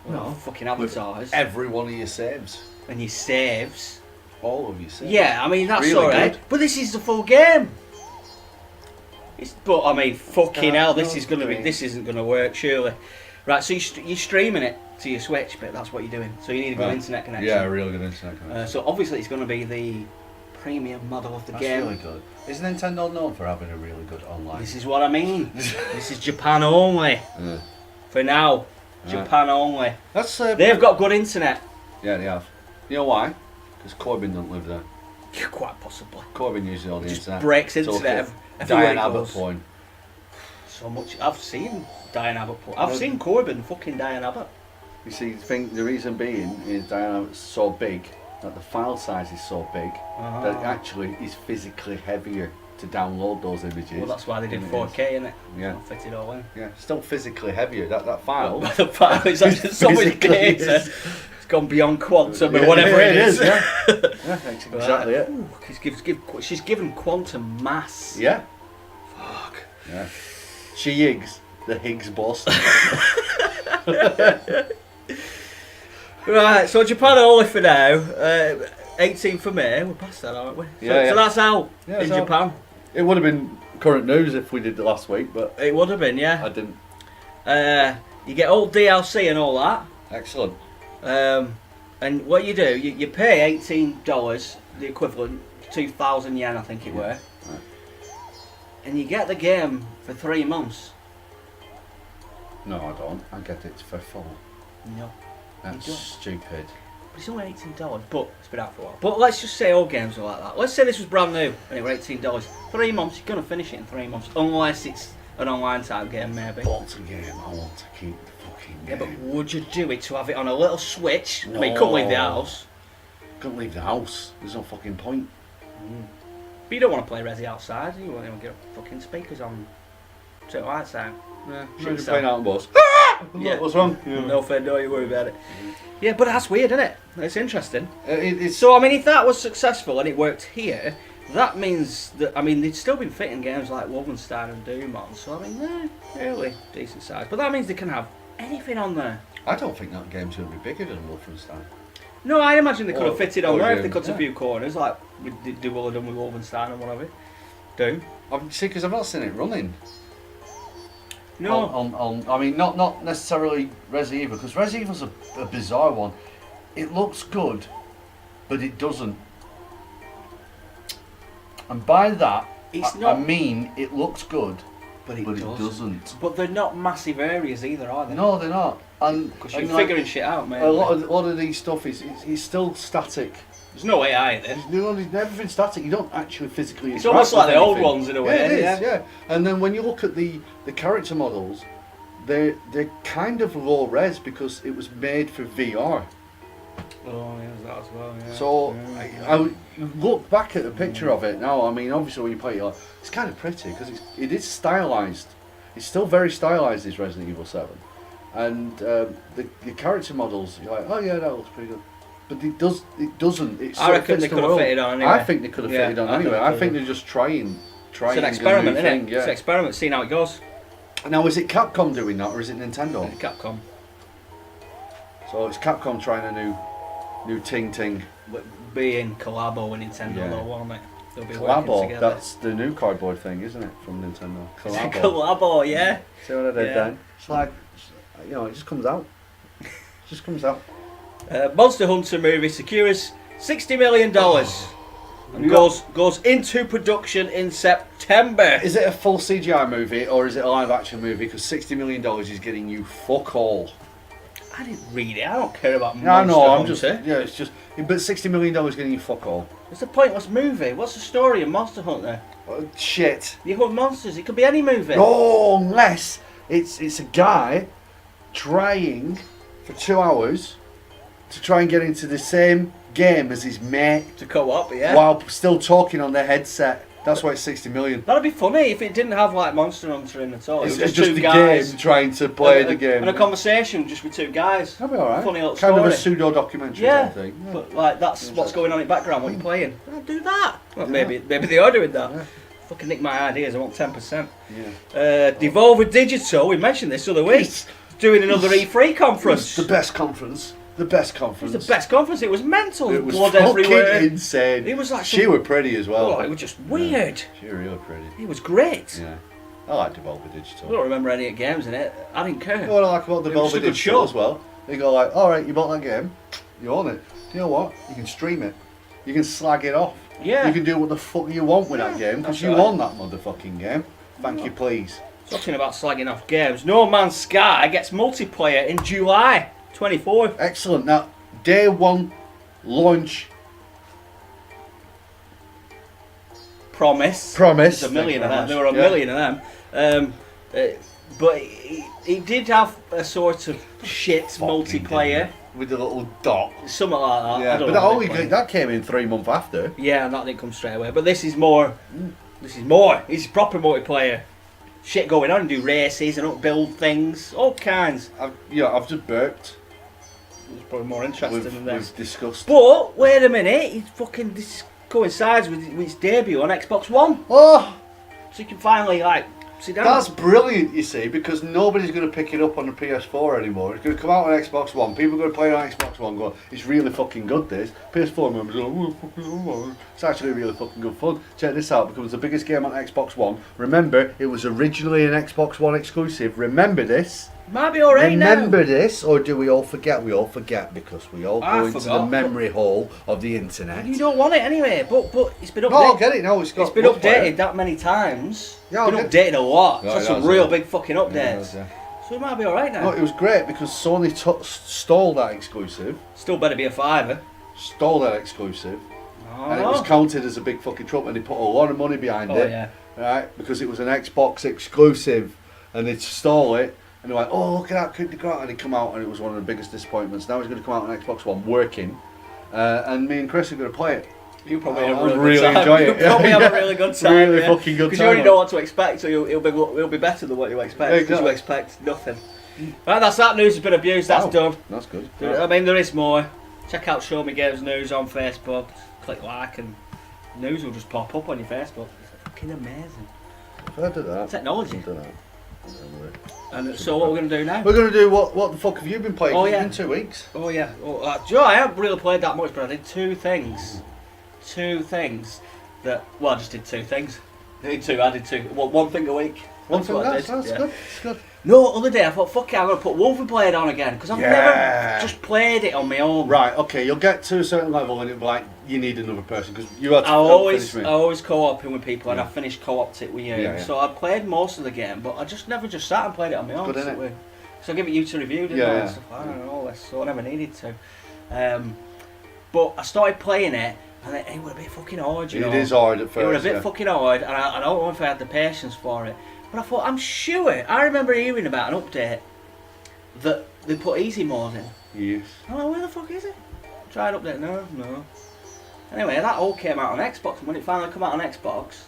[SPEAKER 1] No.
[SPEAKER 2] Fucking avatars.
[SPEAKER 1] Every one of your saves.
[SPEAKER 2] And your saves.
[SPEAKER 1] All of your saves.
[SPEAKER 2] Yeah, I mean, that's
[SPEAKER 1] Really
[SPEAKER 2] alright.
[SPEAKER 1] good.
[SPEAKER 2] But this is the full game. But I mean, fucking hell, this isn't gonna work, surely. Right, so you're streaming it to your Switch, but that's what you're doing. So you need a good internet connection.
[SPEAKER 1] Yeah, a really good internet connection.
[SPEAKER 2] So obviously it's going to be the premium model of the
[SPEAKER 1] That's
[SPEAKER 2] game.
[SPEAKER 1] really good. Is Nintendo known for having a really good online?
[SPEAKER 2] This is what I mean. This is Japan only.
[SPEAKER 1] Yeah.
[SPEAKER 2] For now, Japan only.
[SPEAKER 1] That's
[SPEAKER 2] They've got good internet.
[SPEAKER 1] Yeah, they have. You know why? Because Corbyn don't live there.
[SPEAKER 2] Quite possibly.
[SPEAKER 1] Corbyn uses all the
[SPEAKER 2] Just
[SPEAKER 1] internet.
[SPEAKER 2] breaks internet everywhere
[SPEAKER 1] Diane
[SPEAKER 2] he
[SPEAKER 1] Abbott
[SPEAKER 2] goes.
[SPEAKER 1] point.
[SPEAKER 2] So much. I've seen Diane Abbott. I've seen Corbyn fucking Diane Abbott.
[SPEAKER 1] You see, the reason being is Diane Abbott's so big that the file size is so big that actually is physically heavier to download those images.
[SPEAKER 2] Well, that's why they did 4K, innit?
[SPEAKER 1] Yeah.
[SPEAKER 2] Fit it all in.
[SPEAKER 1] Yeah, still physically heavier. That file.
[SPEAKER 2] The file is actually so much
[SPEAKER 1] Physically
[SPEAKER 2] data.
[SPEAKER 1] is.
[SPEAKER 2] It's gone beyond quantum or whatever it is.
[SPEAKER 1] Yeah, yeah, that's exactly it.
[SPEAKER 2] Ooh, she's given quantum mass.
[SPEAKER 1] Yeah.
[SPEAKER 2] Fuck.
[SPEAKER 1] Yeah. She Higgs, the Higgs boss.
[SPEAKER 2] Right, so Japan only for now. 18th of May, we're past that, aren't we? So that's out in Japan.
[SPEAKER 1] It would have been current news if we did it last week, but
[SPEAKER 2] It would have been, yeah.
[SPEAKER 1] I didn't.
[SPEAKER 2] You get all DLC and all that.
[SPEAKER 1] Excellent.
[SPEAKER 2] And what you do, you pay $18, the equivalent, 2,000 yen, I think it were.
[SPEAKER 1] Right.
[SPEAKER 2] And you get the game for 3 months.
[SPEAKER 1] No, I don't. I get it for 4.
[SPEAKER 2] No.
[SPEAKER 1] That's
[SPEAKER 2] You don't.
[SPEAKER 1] stupid.
[SPEAKER 2] But it's only $18, but it's been out for a while. But let's just say all games are like that. Let's say this was brand new and it were $18. 3 months, you're going to finish it in 3 months. Unless it's an online type game, maybe.
[SPEAKER 1] But a game, I want to keep the fucking game.
[SPEAKER 2] Yeah, but would you do it to have it on a little Switch? I mean, you couldn't leave the house.
[SPEAKER 1] Couldn't leave the house. There's no fucking point.
[SPEAKER 2] But you don't want to play Resi outside. You want to get fucking speakers on. Turn the lights out.
[SPEAKER 1] Yeah,
[SPEAKER 2] Shit
[SPEAKER 1] you're
[SPEAKER 2] yourself.
[SPEAKER 1] playing out in bus.
[SPEAKER 2] Yeah.
[SPEAKER 1] What's wrong?
[SPEAKER 2] No fair, don't you worry about it. Yeah, but that's weird, isn't it? It's interesting.
[SPEAKER 1] It's
[SPEAKER 2] So, I mean, if that was successful and it worked here, that means that, I mean, they'd still been fitting games like Wolfenstein and Doom on, so, I mean, they're really decent size. But that means they can have anything on there.
[SPEAKER 1] I don't think that game's going to be bigger than Wolfenstein.
[SPEAKER 2] No, I imagine they could have fitted on
[SPEAKER 1] or
[SPEAKER 2] there if they
[SPEAKER 1] Doom,
[SPEAKER 2] cut a
[SPEAKER 1] yeah.
[SPEAKER 2] few corners, like they will have done with Wolfenstein and whatever. Doom.
[SPEAKER 1] See, because I've not seen it running.
[SPEAKER 2] No.
[SPEAKER 1] On I mean, not necessarily Resident Evil, because Resident Evil's a bizarre one. It looks good, but it doesn't. And by that, I mean it looks good,
[SPEAKER 2] but it
[SPEAKER 1] doesn't.
[SPEAKER 2] But they're not massive areas either, are they?
[SPEAKER 1] No, they're not. And
[SPEAKER 2] Because you're figuring shit out, man.
[SPEAKER 1] a lot of these stuff is still static.
[SPEAKER 2] There's no AI there.
[SPEAKER 1] There's everything's static. You don't actually physically.
[SPEAKER 2] It's almost like the old ones in a way.
[SPEAKER 1] Yeah, it is.
[SPEAKER 2] Yeah.
[SPEAKER 1] Yeah. And then when you look at the character models, they're kind of low res because it was made for VR.
[SPEAKER 2] Oh, yeah, that as well. Yeah.
[SPEAKER 1] So
[SPEAKER 2] yeah.
[SPEAKER 1] I look back at the picture of it now. I mean, obviously when you play it, it's kind of pretty because it is stylized. It's still very stylized. This Resident Evil 7, and the character models. You're like, oh yeah, that looks pretty good. But it doesn't. It
[SPEAKER 2] I reckon they could have fitted on anyway.
[SPEAKER 1] I think they could have fitted on anyway. I think they're just trying.
[SPEAKER 2] It's an experiment, isn't it?
[SPEAKER 1] Yeah.
[SPEAKER 2] It's an experiment, seeing how it goes.
[SPEAKER 1] Now, is it Capcom doing that or is it Nintendo?
[SPEAKER 2] Capcom.
[SPEAKER 1] So it's Capcom trying a new ting.
[SPEAKER 2] Being Collabo with Nintendo,
[SPEAKER 1] Yeah.
[SPEAKER 2] though, won't it? They'll be working
[SPEAKER 1] Collabo,
[SPEAKER 2] together.
[SPEAKER 1] that's the new cardboard thing, isn't it, from Nintendo?
[SPEAKER 2] Collabo, yeah.
[SPEAKER 1] See what I did
[SPEAKER 2] Yeah.
[SPEAKER 1] then? It's like, it just comes out. Just comes out.
[SPEAKER 2] Monster Hunter movie secures $60 million and goes into production in September.
[SPEAKER 1] Is it a full CGI movie or is it a live action movie? Because $60 million is getting you fuck all.
[SPEAKER 2] I didn't read it. I don't care about Monster
[SPEAKER 1] I'm
[SPEAKER 2] Hunter.
[SPEAKER 1] just it's just. But $60 million getting you fuck all.
[SPEAKER 2] It's a pointless movie. What's the story of Monster Hunter?
[SPEAKER 1] Shit.
[SPEAKER 2] You hunt monsters. It could be any movie.
[SPEAKER 1] Oh, unless it's a guy trying for 2 hours to try and get into the same game as his mate
[SPEAKER 2] To co-op, yeah.
[SPEAKER 1] while still talking on their headset. That's why it's 60 million.
[SPEAKER 2] That'd be funny if it didn't have like Monster Hunter in at all.
[SPEAKER 1] It's
[SPEAKER 2] It was
[SPEAKER 1] just
[SPEAKER 2] two
[SPEAKER 1] the
[SPEAKER 2] guys
[SPEAKER 1] game trying to play the game.
[SPEAKER 2] and a conversation just with two guys.
[SPEAKER 1] That'd be alright.
[SPEAKER 2] Funny little
[SPEAKER 1] kind
[SPEAKER 2] story.
[SPEAKER 1] of a pseudo documentary
[SPEAKER 2] Yeah,
[SPEAKER 1] thing. Yeah.
[SPEAKER 2] but like that's what's going on in the background. What are you playing? I'll do that. Well, maybe they are doing that.
[SPEAKER 1] Yeah.
[SPEAKER 2] Fucking nick my ideas. I want 10%.
[SPEAKER 1] Yeah.
[SPEAKER 2] Devolver Digital. We mentioned this the other week. Doing another E3 conference.
[SPEAKER 1] It's the best conference. The best conference.
[SPEAKER 2] It was the best conference. It was mental.
[SPEAKER 1] It was
[SPEAKER 2] Blood
[SPEAKER 1] fucking
[SPEAKER 2] everywhere.
[SPEAKER 1] insane.
[SPEAKER 2] It was like
[SPEAKER 1] she were pretty as well.
[SPEAKER 2] Oh, it was just weird.
[SPEAKER 1] She were really pretty.
[SPEAKER 2] It was great.
[SPEAKER 1] Yeah. I like Devolver
[SPEAKER 2] I
[SPEAKER 1] Digital.
[SPEAKER 2] don't remember any games in it. I didn't care.
[SPEAKER 1] You know what I like about
[SPEAKER 2] It was
[SPEAKER 1] Devolver
[SPEAKER 2] a good
[SPEAKER 1] Digital
[SPEAKER 2] show.
[SPEAKER 1] as well? They go like, alright, you bought that game, you own it. Do you know what? You can stream it. You can slag it off.
[SPEAKER 2] Yeah.
[SPEAKER 1] You can do what the fuck you want with that game, because
[SPEAKER 2] that's
[SPEAKER 1] you
[SPEAKER 2] right.
[SPEAKER 1] own that motherfucking game. Thank you, please.
[SPEAKER 2] Talking about slagging off games, No Man's Sky gets multiplayer in July 24th.
[SPEAKER 1] Excellent. Now, day one launch
[SPEAKER 2] Promise.
[SPEAKER 1] promise.
[SPEAKER 2] There's a million of
[SPEAKER 1] Thank
[SPEAKER 2] them.
[SPEAKER 1] you
[SPEAKER 2] There were
[SPEAKER 1] very
[SPEAKER 2] a million of them. But it did have a sort of shit
[SPEAKER 1] Fucking
[SPEAKER 2] multiplayer.
[SPEAKER 1] with the little dot.
[SPEAKER 2] Something like that. I
[SPEAKER 1] Yeah,
[SPEAKER 2] don't
[SPEAKER 1] but
[SPEAKER 2] know
[SPEAKER 1] that
[SPEAKER 2] how
[SPEAKER 1] only
[SPEAKER 2] they play it.
[SPEAKER 1] that came in 3 months after.
[SPEAKER 2] Yeah, and that didn't come straight away. But this is more. This is more. It's proper multiplayer. Shit going on. Do races and upbuild things. All kinds.
[SPEAKER 1] I've just burped.
[SPEAKER 2] It's probably more interesting than this.
[SPEAKER 1] We've discussed.
[SPEAKER 2] But wait a minute. This coincides with its debut on Xbox One.
[SPEAKER 1] Oh,
[SPEAKER 2] So you can finally sit down.
[SPEAKER 1] that's brilliant, you see, because nobody's going to pick it up on the PS4 anymore. It's going to come out on Xbox One. People are going to play it on Xbox One. Go, it's really fucking good. This PS4 members go, it's actually really fucking good fun. Check this out. Becomes the biggest game on Xbox One. Remember, it was originally an Xbox One exclusive. Remember this.
[SPEAKER 2] Might be alright now.
[SPEAKER 1] Remember this, or do we all forget? We all forget because we all
[SPEAKER 2] I
[SPEAKER 1] go into the
[SPEAKER 2] forgot.
[SPEAKER 1] memory hole of the internet.
[SPEAKER 2] You don't want it anyway, but it's been updated.
[SPEAKER 1] No, I'll get it. No, it's got.
[SPEAKER 2] It's been updated that many times.
[SPEAKER 1] Yeah,
[SPEAKER 2] It's
[SPEAKER 1] I'll
[SPEAKER 2] been
[SPEAKER 1] get-
[SPEAKER 2] updated a lot.
[SPEAKER 1] Yeah,
[SPEAKER 2] So
[SPEAKER 1] it
[SPEAKER 2] some
[SPEAKER 1] has,
[SPEAKER 2] real
[SPEAKER 1] yeah.
[SPEAKER 2] big fucking updates.
[SPEAKER 1] Yeah.
[SPEAKER 2] So it might be alright now.
[SPEAKER 1] No, it was great because Sony stole that exclusive.
[SPEAKER 2] Still better be a fiver.
[SPEAKER 1] Stole that exclusive.
[SPEAKER 2] Oh,
[SPEAKER 1] And it was counted as a big fucking trump, and they put a lot of money behind it,
[SPEAKER 2] yeah.
[SPEAKER 1] right? Because it was an Xbox exclusive, and they stole it, and they're like, "Oh, look at that, could they go out?" And it come out, and it was one of the biggest disappointments. Now it's going to come out on Xbox One, working, and me and Chris are going to play it.
[SPEAKER 2] You probably
[SPEAKER 1] I'll
[SPEAKER 2] have a really,
[SPEAKER 1] really
[SPEAKER 2] good time.
[SPEAKER 1] enjoy it.
[SPEAKER 2] You'll probably have a really good time.
[SPEAKER 1] Really
[SPEAKER 2] yeah.
[SPEAKER 1] fucking good
[SPEAKER 2] Because
[SPEAKER 1] time.
[SPEAKER 2] you already know what to expect, so it'll be better than what you expect.
[SPEAKER 1] Yeah,
[SPEAKER 2] Because you
[SPEAKER 1] exactly.
[SPEAKER 2] expect nothing. Right, that's that news has been abused. That's
[SPEAKER 1] Wow,
[SPEAKER 2] done.
[SPEAKER 1] That's good.
[SPEAKER 2] I mean, there is more. Check out Show Me Games News on Facebook. Click like, and news will just pop up on your Facebook. It's fucking amazing.
[SPEAKER 1] I've heard of that.
[SPEAKER 2] Technology.
[SPEAKER 1] I've done that.
[SPEAKER 2] And so what we're going to do now?
[SPEAKER 1] We're going to do what the fuck have you been playing?
[SPEAKER 2] Oh,
[SPEAKER 1] 'Cause
[SPEAKER 2] yeah.
[SPEAKER 1] It's been 2 weeks.
[SPEAKER 2] Oh yeah. Oh, do you know, I haven't really played that much, but I did two things. Two things that. Well, I just did two things. I did two. Well, one thing a week.
[SPEAKER 1] One
[SPEAKER 2] That's
[SPEAKER 1] thing,
[SPEAKER 2] what I
[SPEAKER 1] that's
[SPEAKER 2] did, yeah.
[SPEAKER 1] good. That's good.
[SPEAKER 2] No, other day I thought, fuck it, I'm going to put Wolfen Blade on again because I've
[SPEAKER 1] Yeah.
[SPEAKER 2] never just played it on my own.
[SPEAKER 1] Right, okay, you'll get to a certain level and it'll be like, you need another person, because you had to
[SPEAKER 2] I always
[SPEAKER 1] finish me.
[SPEAKER 2] co-oping with people, and
[SPEAKER 1] Yeah.
[SPEAKER 2] I finished co-oped it with you.
[SPEAKER 1] Yeah, yeah.
[SPEAKER 2] So I played most of the game, but I just never just sat and played it on my own.
[SPEAKER 1] Good, innit?
[SPEAKER 2] So I give it you to review, didn't
[SPEAKER 1] Yeah,
[SPEAKER 2] I?
[SPEAKER 1] yeah.
[SPEAKER 2] And stuff like that and all this, so I never needed to. But I started playing it, and it was a bit fucking hard, you know.
[SPEAKER 1] It is hard at first.
[SPEAKER 2] It was a bit
[SPEAKER 1] yeah.
[SPEAKER 2] fucking hard, and I don't know if I had the patience for it. But I thought, I'm sure, I remember hearing about an update that they put easy mode in.
[SPEAKER 1] Yes.
[SPEAKER 2] I'm like, where the fuck is it? Tried update, no. Anyway, that all came out on Xbox, and when it finally came out on Xbox,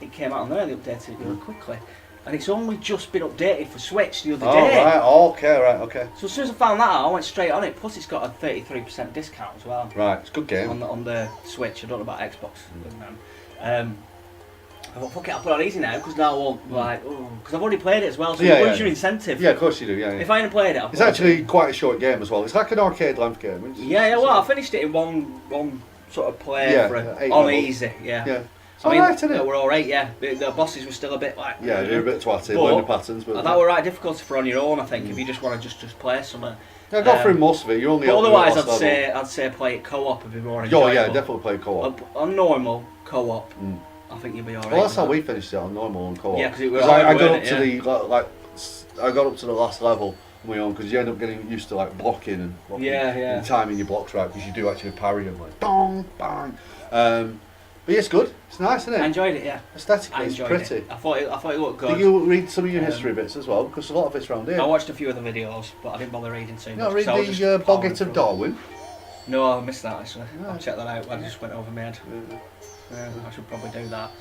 [SPEAKER 2] it came out on there, they updated it really quickly. And it's only just been updated for Switch the other
[SPEAKER 1] Oh,
[SPEAKER 2] day.
[SPEAKER 1] right, okay.
[SPEAKER 2] So as soon as I found that out, I went straight on it, plus it's got a 33% discount as well.
[SPEAKER 1] Right, it's a good game.
[SPEAKER 2] On the Switch. I don't know about Xbox. I thought, fuck it, I'll put it on easy now because now I won't because I've already played it as well. So
[SPEAKER 1] Yeah,
[SPEAKER 2] you lose
[SPEAKER 1] yeah.
[SPEAKER 2] your incentive.
[SPEAKER 1] Yeah, of course you do, yeah.
[SPEAKER 2] If I hadn't played it, I'll
[SPEAKER 1] It's actually quite a short game as well. It's like an arcade length game.
[SPEAKER 2] Well, I finished it in one sort of play
[SPEAKER 1] Yeah,
[SPEAKER 2] for
[SPEAKER 1] 8
[SPEAKER 2] on
[SPEAKER 1] levels.
[SPEAKER 2] easy. Yeah.
[SPEAKER 1] Yeah. It's alright, isn't
[SPEAKER 2] they
[SPEAKER 1] it?
[SPEAKER 2] were alright, yeah. The bosses were still a bit like...
[SPEAKER 1] Yeah, they're a bit twatty,
[SPEAKER 2] But-
[SPEAKER 1] learn the patterns. But
[SPEAKER 2] that were right difficult for on your own, I think, if you just want to just play something.
[SPEAKER 1] I got through most of it. You only.
[SPEAKER 2] But
[SPEAKER 1] up to the
[SPEAKER 2] otherwise,
[SPEAKER 1] last level.
[SPEAKER 2] I'd say play it co-op a bit more
[SPEAKER 1] Oh
[SPEAKER 2] enjoyable.
[SPEAKER 1] yeah, definitely play co-op.
[SPEAKER 2] On normal co-op, I think you'll be alright.
[SPEAKER 1] Well, that's how we finished it on normal and co-op.
[SPEAKER 2] Yeah, because it was.
[SPEAKER 1] I got up to I got up to the last level on my own because you end up getting used to like blocking and and timing your blocks right because you do actually parry them like bang bang. But yeah, it's good. It's nice, isn't it?
[SPEAKER 2] I enjoyed it. Yeah.
[SPEAKER 1] Aesthetically, it's pretty.
[SPEAKER 2] It. I thought it looked good.
[SPEAKER 1] Did you read some of your history bits as well? Because a lot of it's around here.
[SPEAKER 2] I watched a few of the videos, but I didn't bother reading too much.
[SPEAKER 1] No, read the Boggart of Darwin.
[SPEAKER 2] No, I missed that actually.
[SPEAKER 1] No.
[SPEAKER 2] I'll check that out. I just went over my head. I should probably do that.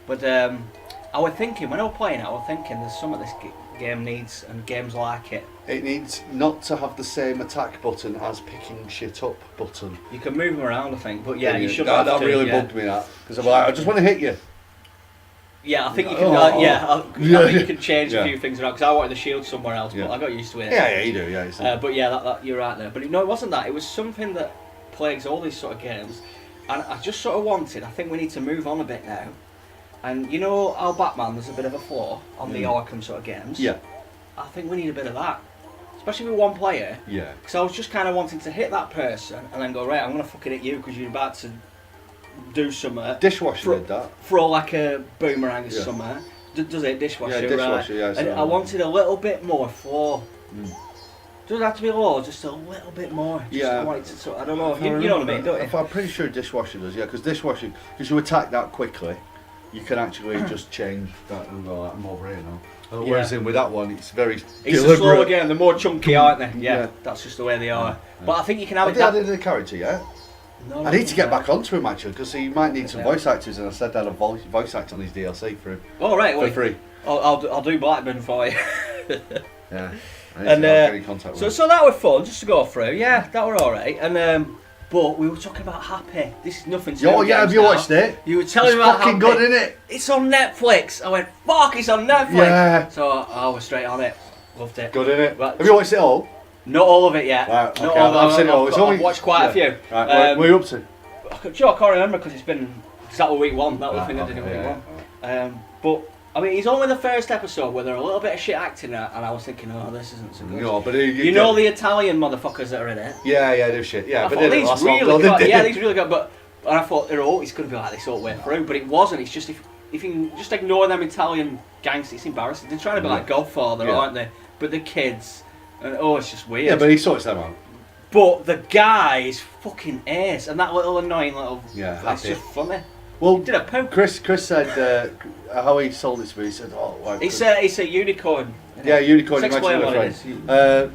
[SPEAKER 2] But I was thinking, when I was playing it, I was thinking there's some of this game needs, and games like it.
[SPEAKER 1] It needs not to have the same attack button as picking shit up button.
[SPEAKER 2] You can move them around, I think, but yeah, you should.
[SPEAKER 1] That really bugged me, that. Because I'm like, I just want to hit you.
[SPEAKER 2] Yeah, I think you can. I think you can change
[SPEAKER 1] Yeah.
[SPEAKER 2] a few things around because I wanted the shield somewhere else, but I got used to it.
[SPEAKER 1] Yeah, you do. Yeah.
[SPEAKER 2] But yeah, that you're right there. But no, it wasn't that. It was something that plagues all these sort of games, and I just sort of wanted. I think we need to move on a bit now. And you know how Batman, there's a bit of a flaw on the Arkham sort of games.
[SPEAKER 1] Yeah.
[SPEAKER 2] I think we need a bit of that, especially with one player.
[SPEAKER 1] Yeah.
[SPEAKER 2] Because I was just kind of wanting to hit that person and then go, right, I'm gonna fucking hit you because you're about to do something.
[SPEAKER 1] Dishwasher did that.
[SPEAKER 2] Throw like a boomerang or something. Does it dishwasher?
[SPEAKER 1] Yeah, dishwasher.
[SPEAKER 2] Right?
[SPEAKER 1] Yeah.
[SPEAKER 2] And I wanted a little bit more flow. Doesn't have to be low, just a little bit more. Just
[SPEAKER 1] Yeah.
[SPEAKER 2] I want it to sort. I don't know. You know what I mean, don't you?
[SPEAKER 1] I'm pretty sure dishwasher does. Yeah, because dishwasher, because you attack that quickly, you can actually just change that and go, I'm over here now. Whereas in with that one, it's very
[SPEAKER 2] It's
[SPEAKER 1] deliberate.
[SPEAKER 2] a slow again. They're more chunky, aren't they? Yeah,
[SPEAKER 1] Yeah.
[SPEAKER 2] that's just the way they are. But I think you can have
[SPEAKER 1] Have
[SPEAKER 2] it.
[SPEAKER 1] they added the character yet?
[SPEAKER 2] No,
[SPEAKER 1] I need to get back onto him actually, because he might need some voice actors, and I said that a voice act on his DLC for him.
[SPEAKER 2] Oh right,
[SPEAKER 1] for
[SPEAKER 2] well,
[SPEAKER 1] free.
[SPEAKER 2] I'll do Blackburn for you.
[SPEAKER 1] Yeah.
[SPEAKER 2] And
[SPEAKER 1] get in contact with him.
[SPEAKER 2] so that was fun just to go through. Yeah, that were all right. And but we were talking about Happy. This is nothing to do
[SPEAKER 1] Oh
[SPEAKER 2] with
[SPEAKER 1] yeah, have
[SPEAKER 2] games
[SPEAKER 1] you
[SPEAKER 2] now.
[SPEAKER 1] watched it?
[SPEAKER 2] You were telling
[SPEAKER 1] It's
[SPEAKER 2] me about
[SPEAKER 1] fucking
[SPEAKER 2] Happy.
[SPEAKER 1] good, isn't it?
[SPEAKER 2] It's on Netflix. I went, fuck, it's on Netflix.
[SPEAKER 1] Yeah.
[SPEAKER 2] So I was straight on it. Loved it.
[SPEAKER 1] Good, innit?
[SPEAKER 2] Right.
[SPEAKER 1] Have you watched it all?
[SPEAKER 2] Not all of it yet.
[SPEAKER 1] Right, okay,
[SPEAKER 2] Not all
[SPEAKER 1] I've seen it all. It's only-
[SPEAKER 2] I've watched quite a few.
[SPEAKER 1] Right, what are you up to?
[SPEAKER 2] Sure, I can't remember because it's been. Cause that was week one. That was the thing I did in
[SPEAKER 1] okay,
[SPEAKER 2] week
[SPEAKER 1] yeah.
[SPEAKER 2] one. But I mean, it's only the first episode where there's a little bit of shit acting in it, and I was thinking, oh, this isn't so good.
[SPEAKER 1] No, but
[SPEAKER 2] You know the Italian motherfuckers that are in it.
[SPEAKER 1] Yeah, do shit. Yeah,
[SPEAKER 2] I
[SPEAKER 1] but
[SPEAKER 2] thought
[SPEAKER 1] they didn't
[SPEAKER 2] these
[SPEAKER 1] last long,
[SPEAKER 2] really
[SPEAKER 1] though,
[SPEAKER 2] good.
[SPEAKER 1] did
[SPEAKER 2] Yeah,
[SPEAKER 1] they?
[SPEAKER 2] these really good. But and I thought they're all. It's going to be like this all the way through, but it wasn't. It's just if you can just ignore them Italian gangsters, it's embarrassing. They're trying to be like Godfather, aren't they? But the kids, and it's just weird.
[SPEAKER 1] Yeah, but he sorts them out.
[SPEAKER 2] But the guy is fucking ace, and that little annoying little.
[SPEAKER 1] Yeah,
[SPEAKER 2] it's
[SPEAKER 1] Happy.
[SPEAKER 2] just funny.
[SPEAKER 1] Well,
[SPEAKER 2] He did a poke.
[SPEAKER 1] Chris said how he sold it to me. He said, "Oh, like,
[SPEAKER 2] It's a unicorn.
[SPEAKER 1] yeah, unicorn."
[SPEAKER 2] Let's
[SPEAKER 1] Imagine
[SPEAKER 2] explain
[SPEAKER 1] a
[SPEAKER 2] what
[SPEAKER 1] friend.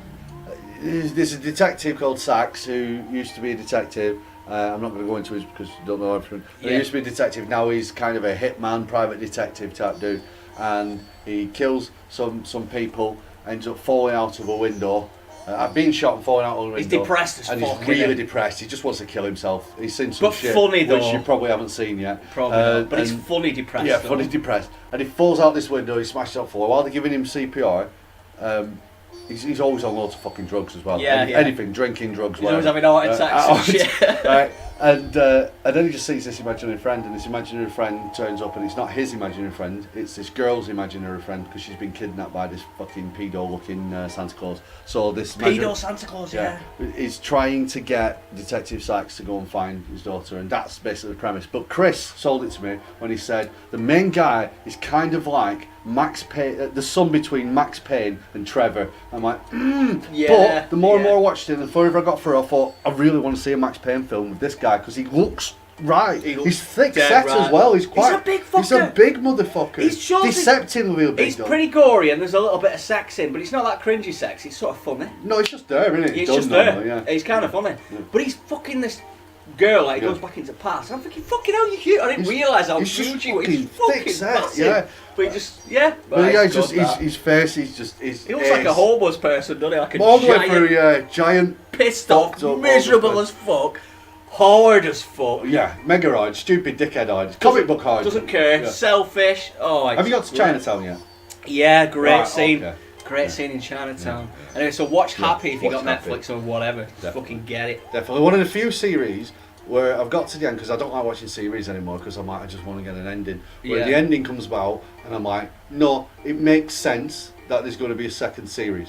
[SPEAKER 1] There's a detective called Sachs who used to be a detective. I'm not going to go into his because you don't know everything. But He used to be a detective. Now he's kind of a hitman, private detective type dude, and he kills some people. Ends up falling out of a window. I've been shot and falling out of a window.
[SPEAKER 2] He's depressed as
[SPEAKER 1] and
[SPEAKER 2] fuck.
[SPEAKER 1] he's really
[SPEAKER 2] isn't he?
[SPEAKER 1] depressed. He just wants to kill himself. He's seen some
[SPEAKER 2] But
[SPEAKER 1] shit,
[SPEAKER 2] funny, though.
[SPEAKER 1] which you probably haven't seen yet.
[SPEAKER 2] Probably not. But he's
[SPEAKER 1] and-
[SPEAKER 2] funny depressed.
[SPEAKER 1] Yeah,
[SPEAKER 2] though.
[SPEAKER 1] funny depressed. And he falls out this window, he smashes up floor. While they're giving him CPR, he's always on loads of fucking drugs as well.
[SPEAKER 2] Yeah, yeah.
[SPEAKER 1] Anything, drinking, drugs,
[SPEAKER 2] He's always having heart attacks and shit.
[SPEAKER 1] Right. And then he just sees this imaginary friend, and this imaginary friend turns up, and it's not his imaginary friend, it's this girl's imaginary friend, because she's been kidnapped by this fucking pedo-looking Santa Claus. So this
[SPEAKER 2] Pedo Santa Claus, yeah.
[SPEAKER 1] is trying to get Detective Sachs to go and find his daughter, and that's basically the premise. But Chris sold it to me when he said the main guy is kind of like Max Payne, the son between Max Payne and Trevor. I'm like,
[SPEAKER 2] Yeah,
[SPEAKER 1] but the more and
[SPEAKER 2] yeah.
[SPEAKER 1] more I watched it, and the further I got through, I thought I really want to see a Max Payne film with this guy because he looks right.
[SPEAKER 2] He looks
[SPEAKER 1] He's thick
[SPEAKER 2] dead
[SPEAKER 1] set
[SPEAKER 2] right.
[SPEAKER 1] as well. He's quite.
[SPEAKER 2] a big fucker.
[SPEAKER 1] He's a big motherfucker.
[SPEAKER 2] He's chosen-
[SPEAKER 1] deceptively big.
[SPEAKER 2] He's
[SPEAKER 1] though.
[SPEAKER 2] pretty gory and there's a little bit of sex in, but it's not that cringy sex. It's sort of funny.
[SPEAKER 1] No, it's just there, isn't it?
[SPEAKER 2] It's
[SPEAKER 1] Done
[SPEAKER 2] just there.
[SPEAKER 1] normally, yeah.
[SPEAKER 2] It's kind of funny. But he's fucking this girl, like, he goes back into past. I'm thinking, fucking hell, you cute. I didn't realise how
[SPEAKER 1] he's
[SPEAKER 2] huge
[SPEAKER 1] just
[SPEAKER 2] he was. He's
[SPEAKER 1] fucking
[SPEAKER 2] fucking
[SPEAKER 1] thick set,
[SPEAKER 2] massive.
[SPEAKER 1] yeah.
[SPEAKER 2] But he just, yeah.
[SPEAKER 1] But yeah,
[SPEAKER 2] it's
[SPEAKER 1] just
[SPEAKER 2] good, that.
[SPEAKER 1] his face. He's just.
[SPEAKER 2] He looks like a homeless person, doesn't he? Like a
[SPEAKER 1] all the way
[SPEAKER 2] giant,
[SPEAKER 1] through, yeah, giant.
[SPEAKER 2] pissed off,
[SPEAKER 1] fucked up
[SPEAKER 2] miserable
[SPEAKER 1] homeless
[SPEAKER 2] as fuck, hard as fuck.
[SPEAKER 1] Yeah, mega hard, stupid dickhead hard, comic book hard.
[SPEAKER 2] Doesn't care,
[SPEAKER 1] Yeah.
[SPEAKER 2] selfish. Oh,
[SPEAKER 1] Have you got to Chinatown yet?
[SPEAKER 2] Yeah, great
[SPEAKER 1] Right,
[SPEAKER 2] scene.
[SPEAKER 1] okay.
[SPEAKER 2] Great scene in Chinatown. Anyway, so watch Happy if you got
[SPEAKER 1] watch Happy.
[SPEAKER 2] Netflix or whatever. Just
[SPEAKER 1] Definitely.
[SPEAKER 2] fucking get it.
[SPEAKER 1] Definitely one of the few series where I've got to the end because I don't like watching series anymore because I just want to get an ending. Where
[SPEAKER 2] Yeah.
[SPEAKER 1] the ending comes about and I'm like, no, it makes sense that there's going to be a second series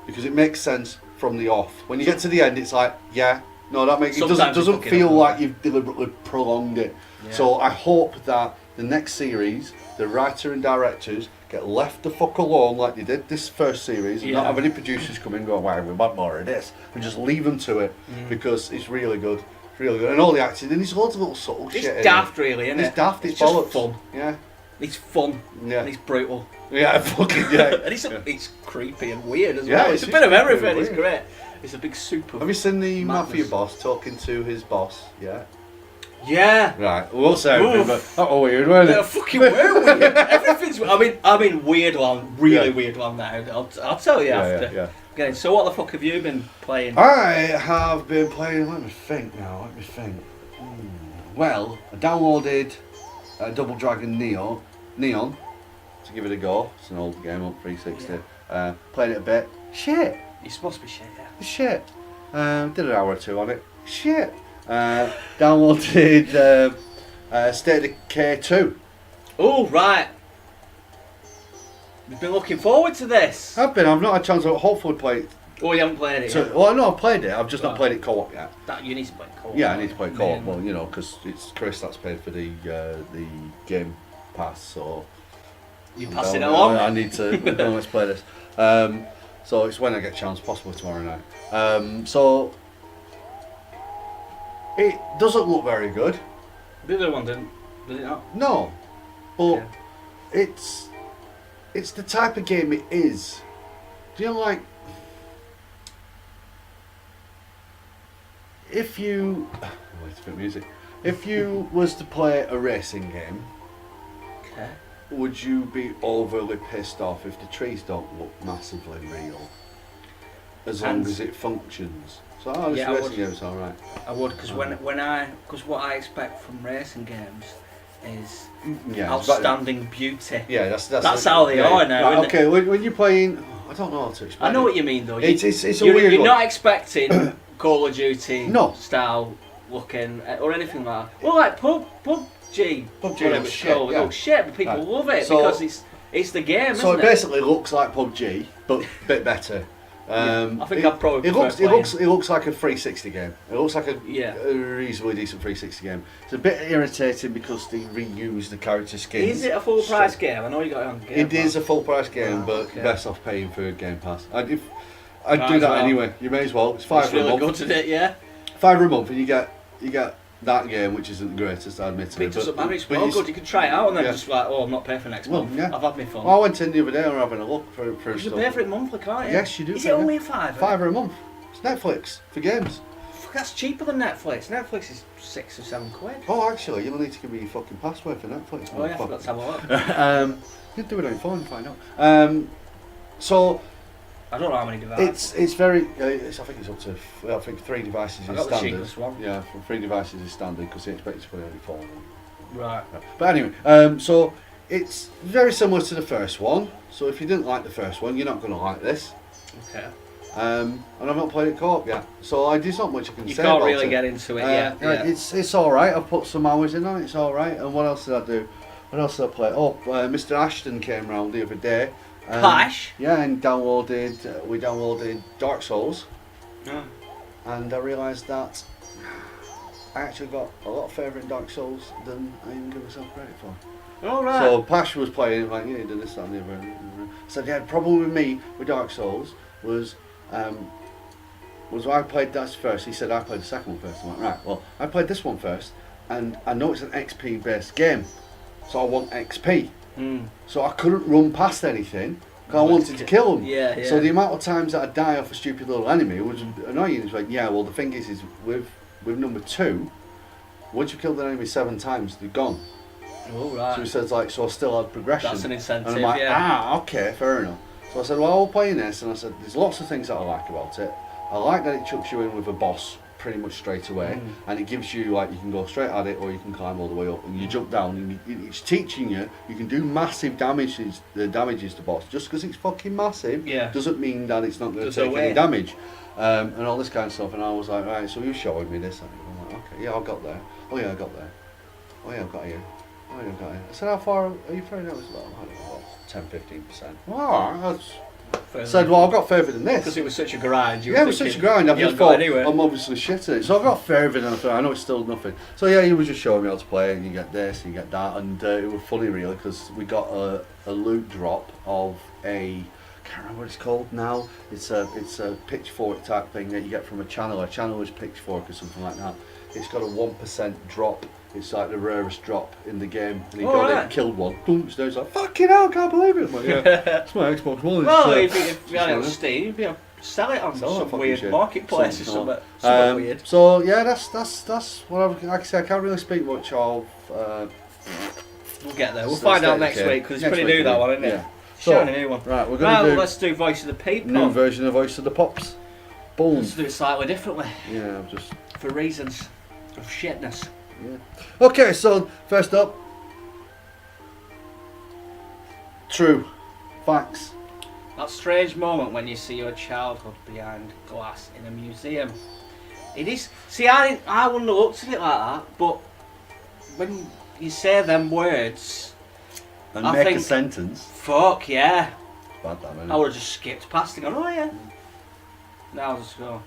[SPEAKER 1] because it makes sense from the off. When you get to the end, it's like, yeah, no, that makes it
[SPEAKER 2] Sometimes
[SPEAKER 1] doesn't
[SPEAKER 2] you fuck it
[SPEAKER 1] feel
[SPEAKER 2] up,
[SPEAKER 1] like
[SPEAKER 2] yeah.
[SPEAKER 1] you've deliberately prolonged it.
[SPEAKER 2] Yeah.
[SPEAKER 1] So I hope that the next series, the writer and directors get left the fuck alone like they did this first series, and not have any producers come in and go, "Wow, we want more of this," and just leave them to it because it's really good. It's really good, and all the acting, and there's loads of little subtle shit.
[SPEAKER 2] It's daft, really, isn't it?
[SPEAKER 1] It's daft. It's
[SPEAKER 2] just
[SPEAKER 1] bollocks.
[SPEAKER 2] fun.
[SPEAKER 1] Yeah.
[SPEAKER 2] It's fun.
[SPEAKER 1] Yeah.
[SPEAKER 2] And it's brutal.
[SPEAKER 1] Yeah, fucking yeah.
[SPEAKER 2] And it's creepy and weird as
[SPEAKER 1] Yeah,
[SPEAKER 2] well. It's a
[SPEAKER 1] it's
[SPEAKER 2] bit of
[SPEAKER 1] really
[SPEAKER 2] everything.
[SPEAKER 1] weird.
[SPEAKER 2] It's great. It's a big soup of.
[SPEAKER 1] Have you seen the
[SPEAKER 2] madness.
[SPEAKER 1] mafia boss talking to his boss? Yeah.
[SPEAKER 2] Yeah.
[SPEAKER 1] Right. We won't say everything,
[SPEAKER 2] Oof.
[SPEAKER 1] but that was weird, wasn't
[SPEAKER 2] They're
[SPEAKER 1] it?
[SPEAKER 2] fucking weird. Everything's. I'm in weird land, really weird land now. I'll tell you after.
[SPEAKER 1] Yeah.
[SPEAKER 2] Okay, so what the fuck have you been playing?
[SPEAKER 1] I have been playing. Let me think. Well, I downloaded Double Dragon Neon to give it a go. It's an old game on 360. Played it a bit. Shit.
[SPEAKER 2] You're supposed to be shit, yeah.
[SPEAKER 1] Shit. Did an hour or two on it. Shit. Downloaded State of Decay 2.
[SPEAKER 2] Oh, right. We've been looking forward to this.
[SPEAKER 1] I've not had a chance to hopefully play it.
[SPEAKER 2] Oh, you haven't played it yet?
[SPEAKER 1] Well, no, I've played it. I've just not played it co-op yet.
[SPEAKER 2] You need to play co-op.
[SPEAKER 1] Yeah, I need to play co-op.
[SPEAKER 2] Man.
[SPEAKER 1] Well, you know, because it's Chris that's paid for the game pass, so
[SPEAKER 2] You pass it along.
[SPEAKER 1] I need to. Let's play this. So it's when I get a chance, possibly tomorrow night. So it doesn't look very good.
[SPEAKER 2] The other one didn't. Did it not?
[SPEAKER 1] No, but
[SPEAKER 2] Yeah.
[SPEAKER 1] it's the type of game it is. Do you know, like, if you wait a bit of music. If you was to play a racing game,
[SPEAKER 2] Okay.
[SPEAKER 1] would you be overly pissed off if the trees don't look massively real? As long
[SPEAKER 2] And-
[SPEAKER 1] as it functions. So this
[SPEAKER 2] Yeah, I
[SPEAKER 1] racing
[SPEAKER 2] would.
[SPEAKER 1] game's alright.
[SPEAKER 2] I would, because because what I expect from racing games is
[SPEAKER 1] Yeah,
[SPEAKER 2] outstanding beauty.
[SPEAKER 1] Yeah, that's
[SPEAKER 2] how they are now, isn't it?
[SPEAKER 1] Okay, when you're playing, I don't know how to explain.
[SPEAKER 2] I know
[SPEAKER 1] it.
[SPEAKER 2] what you mean, though.
[SPEAKER 1] It's a
[SPEAKER 2] you're,
[SPEAKER 1] weird
[SPEAKER 2] You're
[SPEAKER 1] one.
[SPEAKER 2] not expecting Call of Duty
[SPEAKER 1] No.
[SPEAKER 2] style looking or anything like that. Well, like PUBG, whatever
[SPEAKER 1] oh,
[SPEAKER 2] it's
[SPEAKER 1] shit,
[SPEAKER 2] called.
[SPEAKER 1] yeah.
[SPEAKER 2] Oh shit, but people
[SPEAKER 1] Right.
[SPEAKER 2] love it
[SPEAKER 1] So-
[SPEAKER 2] because it's the game,
[SPEAKER 1] So
[SPEAKER 2] isn't
[SPEAKER 1] it basically looks like PUBG, but a bit better.
[SPEAKER 2] I think I'd probably prefer
[SPEAKER 1] it looks like a 360 game. It looks like a reasonably decent 360 game. It's a bit irritating because they reuse the character skins.
[SPEAKER 2] Is it a full price game? I know you got it on Game
[SPEAKER 1] It is
[SPEAKER 2] Pass.
[SPEAKER 1] a full price game, but
[SPEAKER 2] okay.
[SPEAKER 1] best off paying for Game Pass. I'd do
[SPEAKER 2] Might
[SPEAKER 1] that
[SPEAKER 2] as well.
[SPEAKER 1] anyway. You may as well. It's £5
[SPEAKER 2] It's really
[SPEAKER 1] a month.
[SPEAKER 2] good at it, yeah.
[SPEAKER 1] £5 a month, and you get that game, which isn't the greatest, I admit.
[SPEAKER 2] But it doesn't matter, it's
[SPEAKER 1] but
[SPEAKER 2] well good. You can try it out and then
[SPEAKER 1] yeah.
[SPEAKER 2] just like, oh, I'm not paying for next
[SPEAKER 1] Well,
[SPEAKER 2] month.
[SPEAKER 1] yeah.
[SPEAKER 2] I've had my fun.
[SPEAKER 1] Well, I went in the other day and we were having a look for
[SPEAKER 2] you can
[SPEAKER 1] stuff.
[SPEAKER 2] pay for it monthly, can't you?
[SPEAKER 1] Yes, you do.
[SPEAKER 2] Is
[SPEAKER 1] pay
[SPEAKER 2] it only a £5?
[SPEAKER 1] £5 a month. It's Netflix for games.
[SPEAKER 2] Fuck, that's cheaper than Netflix. Netflix is £6 or £7.
[SPEAKER 1] Oh, actually, you'll need to give me your fucking password for Netflix.
[SPEAKER 2] Oh yeah, I forgot to have a look.
[SPEAKER 1] You can do it on your phone and find out. So
[SPEAKER 2] I don't know how many devices.
[SPEAKER 1] it's very. I think it's up to. I think 3 devices
[SPEAKER 2] I
[SPEAKER 1] is
[SPEAKER 2] got the
[SPEAKER 1] standard.
[SPEAKER 2] cheapest one.
[SPEAKER 1] Yeah, 3 devices is standard because they expect you to play on your phone.
[SPEAKER 2] Right.
[SPEAKER 1] But anyway, so it's very similar to the first one. So if you didn't like the first one, you're not going to like this.
[SPEAKER 2] Okay.
[SPEAKER 1] And I've not played it co-op yet, so there's not much I can
[SPEAKER 2] You
[SPEAKER 1] say
[SPEAKER 2] can't
[SPEAKER 1] about
[SPEAKER 2] really
[SPEAKER 1] it.
[SPEAKER 2] get into it yet. Yeah.
[SPEAKER 1] It's all right. I've put some hours in on it. It's all right. And what else did I do? What else did I play? Oh, Mr. Ashton came round the other day.
[SPEAKER 2] Cash?
[SPEAKER 1] Yeah, and we downloaded Dark Souls,
[SPEAKER 2] Oh.
[SPEAKER 1] and I realised that I actually got a lot further in Dark Souls than I even give myself credit for.
[SPEAKER 2] All right.
[SPEAKER 1] So Pash was playing like, yeah, you did this, that, and the other. I said, yeah, the problem with me with Dark Souls was I played that first. He said I played the second one first. I'm like, right, well, I played this one first, and I know it's an XP based game, so I want XP. So I couldn't run past anything because I wanted to kill them.
[SPEAKER 2] Yeah, yeah.
[SPEAKER 1] So the amount of times that I die off a stupid little enemy was annoying. It's like, yeah, well, the thing is with number 2, once you kill the enemy 7 times, they're gone.
[SPEAKER 2] All right.
[SPEAKER 1] So he says, like, so I still had progression.
[SPEAKER 2] That's an incentive,
[SPEAKER 1] And I'm like,
[SPEAKER 2] yeah.
[SPEAKER 1] okay, fair enough. So I said, well, I'll play this, and I said, there's lots of things that I like about it. I like that it chucks you in with a boss pretty much straight away, and it gives you, like, you can go straight at it, or you can climb all the way up, and you jump down, and it's teaching you can do massive damages to boss. Just because it's fucking massive doesn't mean that it's not going to take any damage, and all this kind of stuff. And I was like, right, so you're showing me this, and I'm like, okay, Yeah, I got there. Oh yeah, I got there. Oh yeah, I got here. Oh yeah, I got here. I said, how far are you throwing? That was about, I don't know, 10-15%. Alright, that's... I said, well, I've got further than this.
[SPEAKER 2] Because it was such a grind.
[SPEAKER 1] Yeah, it was such a grind. I just thought, I'm obviously shit at it. So I've got further than I thought. I know it's still nothing. So yeah, he was just showing me how to play it, and you get this, and you get that. And it was funny, really, because we got a loot drop of a... I can't remember what it's called now. It's a pitchfork type thing that you get from a channel. A channel is pitchfork or something like that. It's got a 1% drop. It's like the rarest drop in the game, and he got it and killed one. Boom! So he's like, "Fucking hell, I can't believe it!" I'm like, yeah, it's my Xbox One.
[SPEAKER 2] Well, if you had it on Steam, you'd be able to sell it on some weird marketplace or something weird.
[SPEAKER 1] So yeah, that's what I've, like I say. I can't really speak much of.
[SPEAKER 2] We'll get there. We'll find out next week because it's pretty new that one, isn't it?
[SPEAKER 1] Yeah.
[SPEAKER 2] Showing a new one.
[SPEAKER 1] Right, we're going to do.
[SPEAKER 2] Let's do Voice of the People.
[SPEAKER 1] New version of Voice of the Pops. Boom.
[SPEAKER 2] Let's do it slightly differently.
[SPEAKER 1] Yeah, just
[SPEAKER 2] for reasons of shitness.
[SPEAKER 1] Yeah. Okay, so first up, true facts.
[SPEAKER 2] That strange moment when you see your childhood behind glass in a museum. It is. See, I wouldn't have looked at it like that, but when you say them words
[SPEAKER 1] and
[SPEAKER 2] I
[SPEAKER 1] make
[SPEAKER 2] think,
[SPEAKER 1] a sentence.
[SPEAKER 2] Fuck yeah.
[SPEAKER 1] It's bad, that, isn't it?
[SPEAKER 2] I would have just skipped past it and gone, oh yeah. Now I'll just go,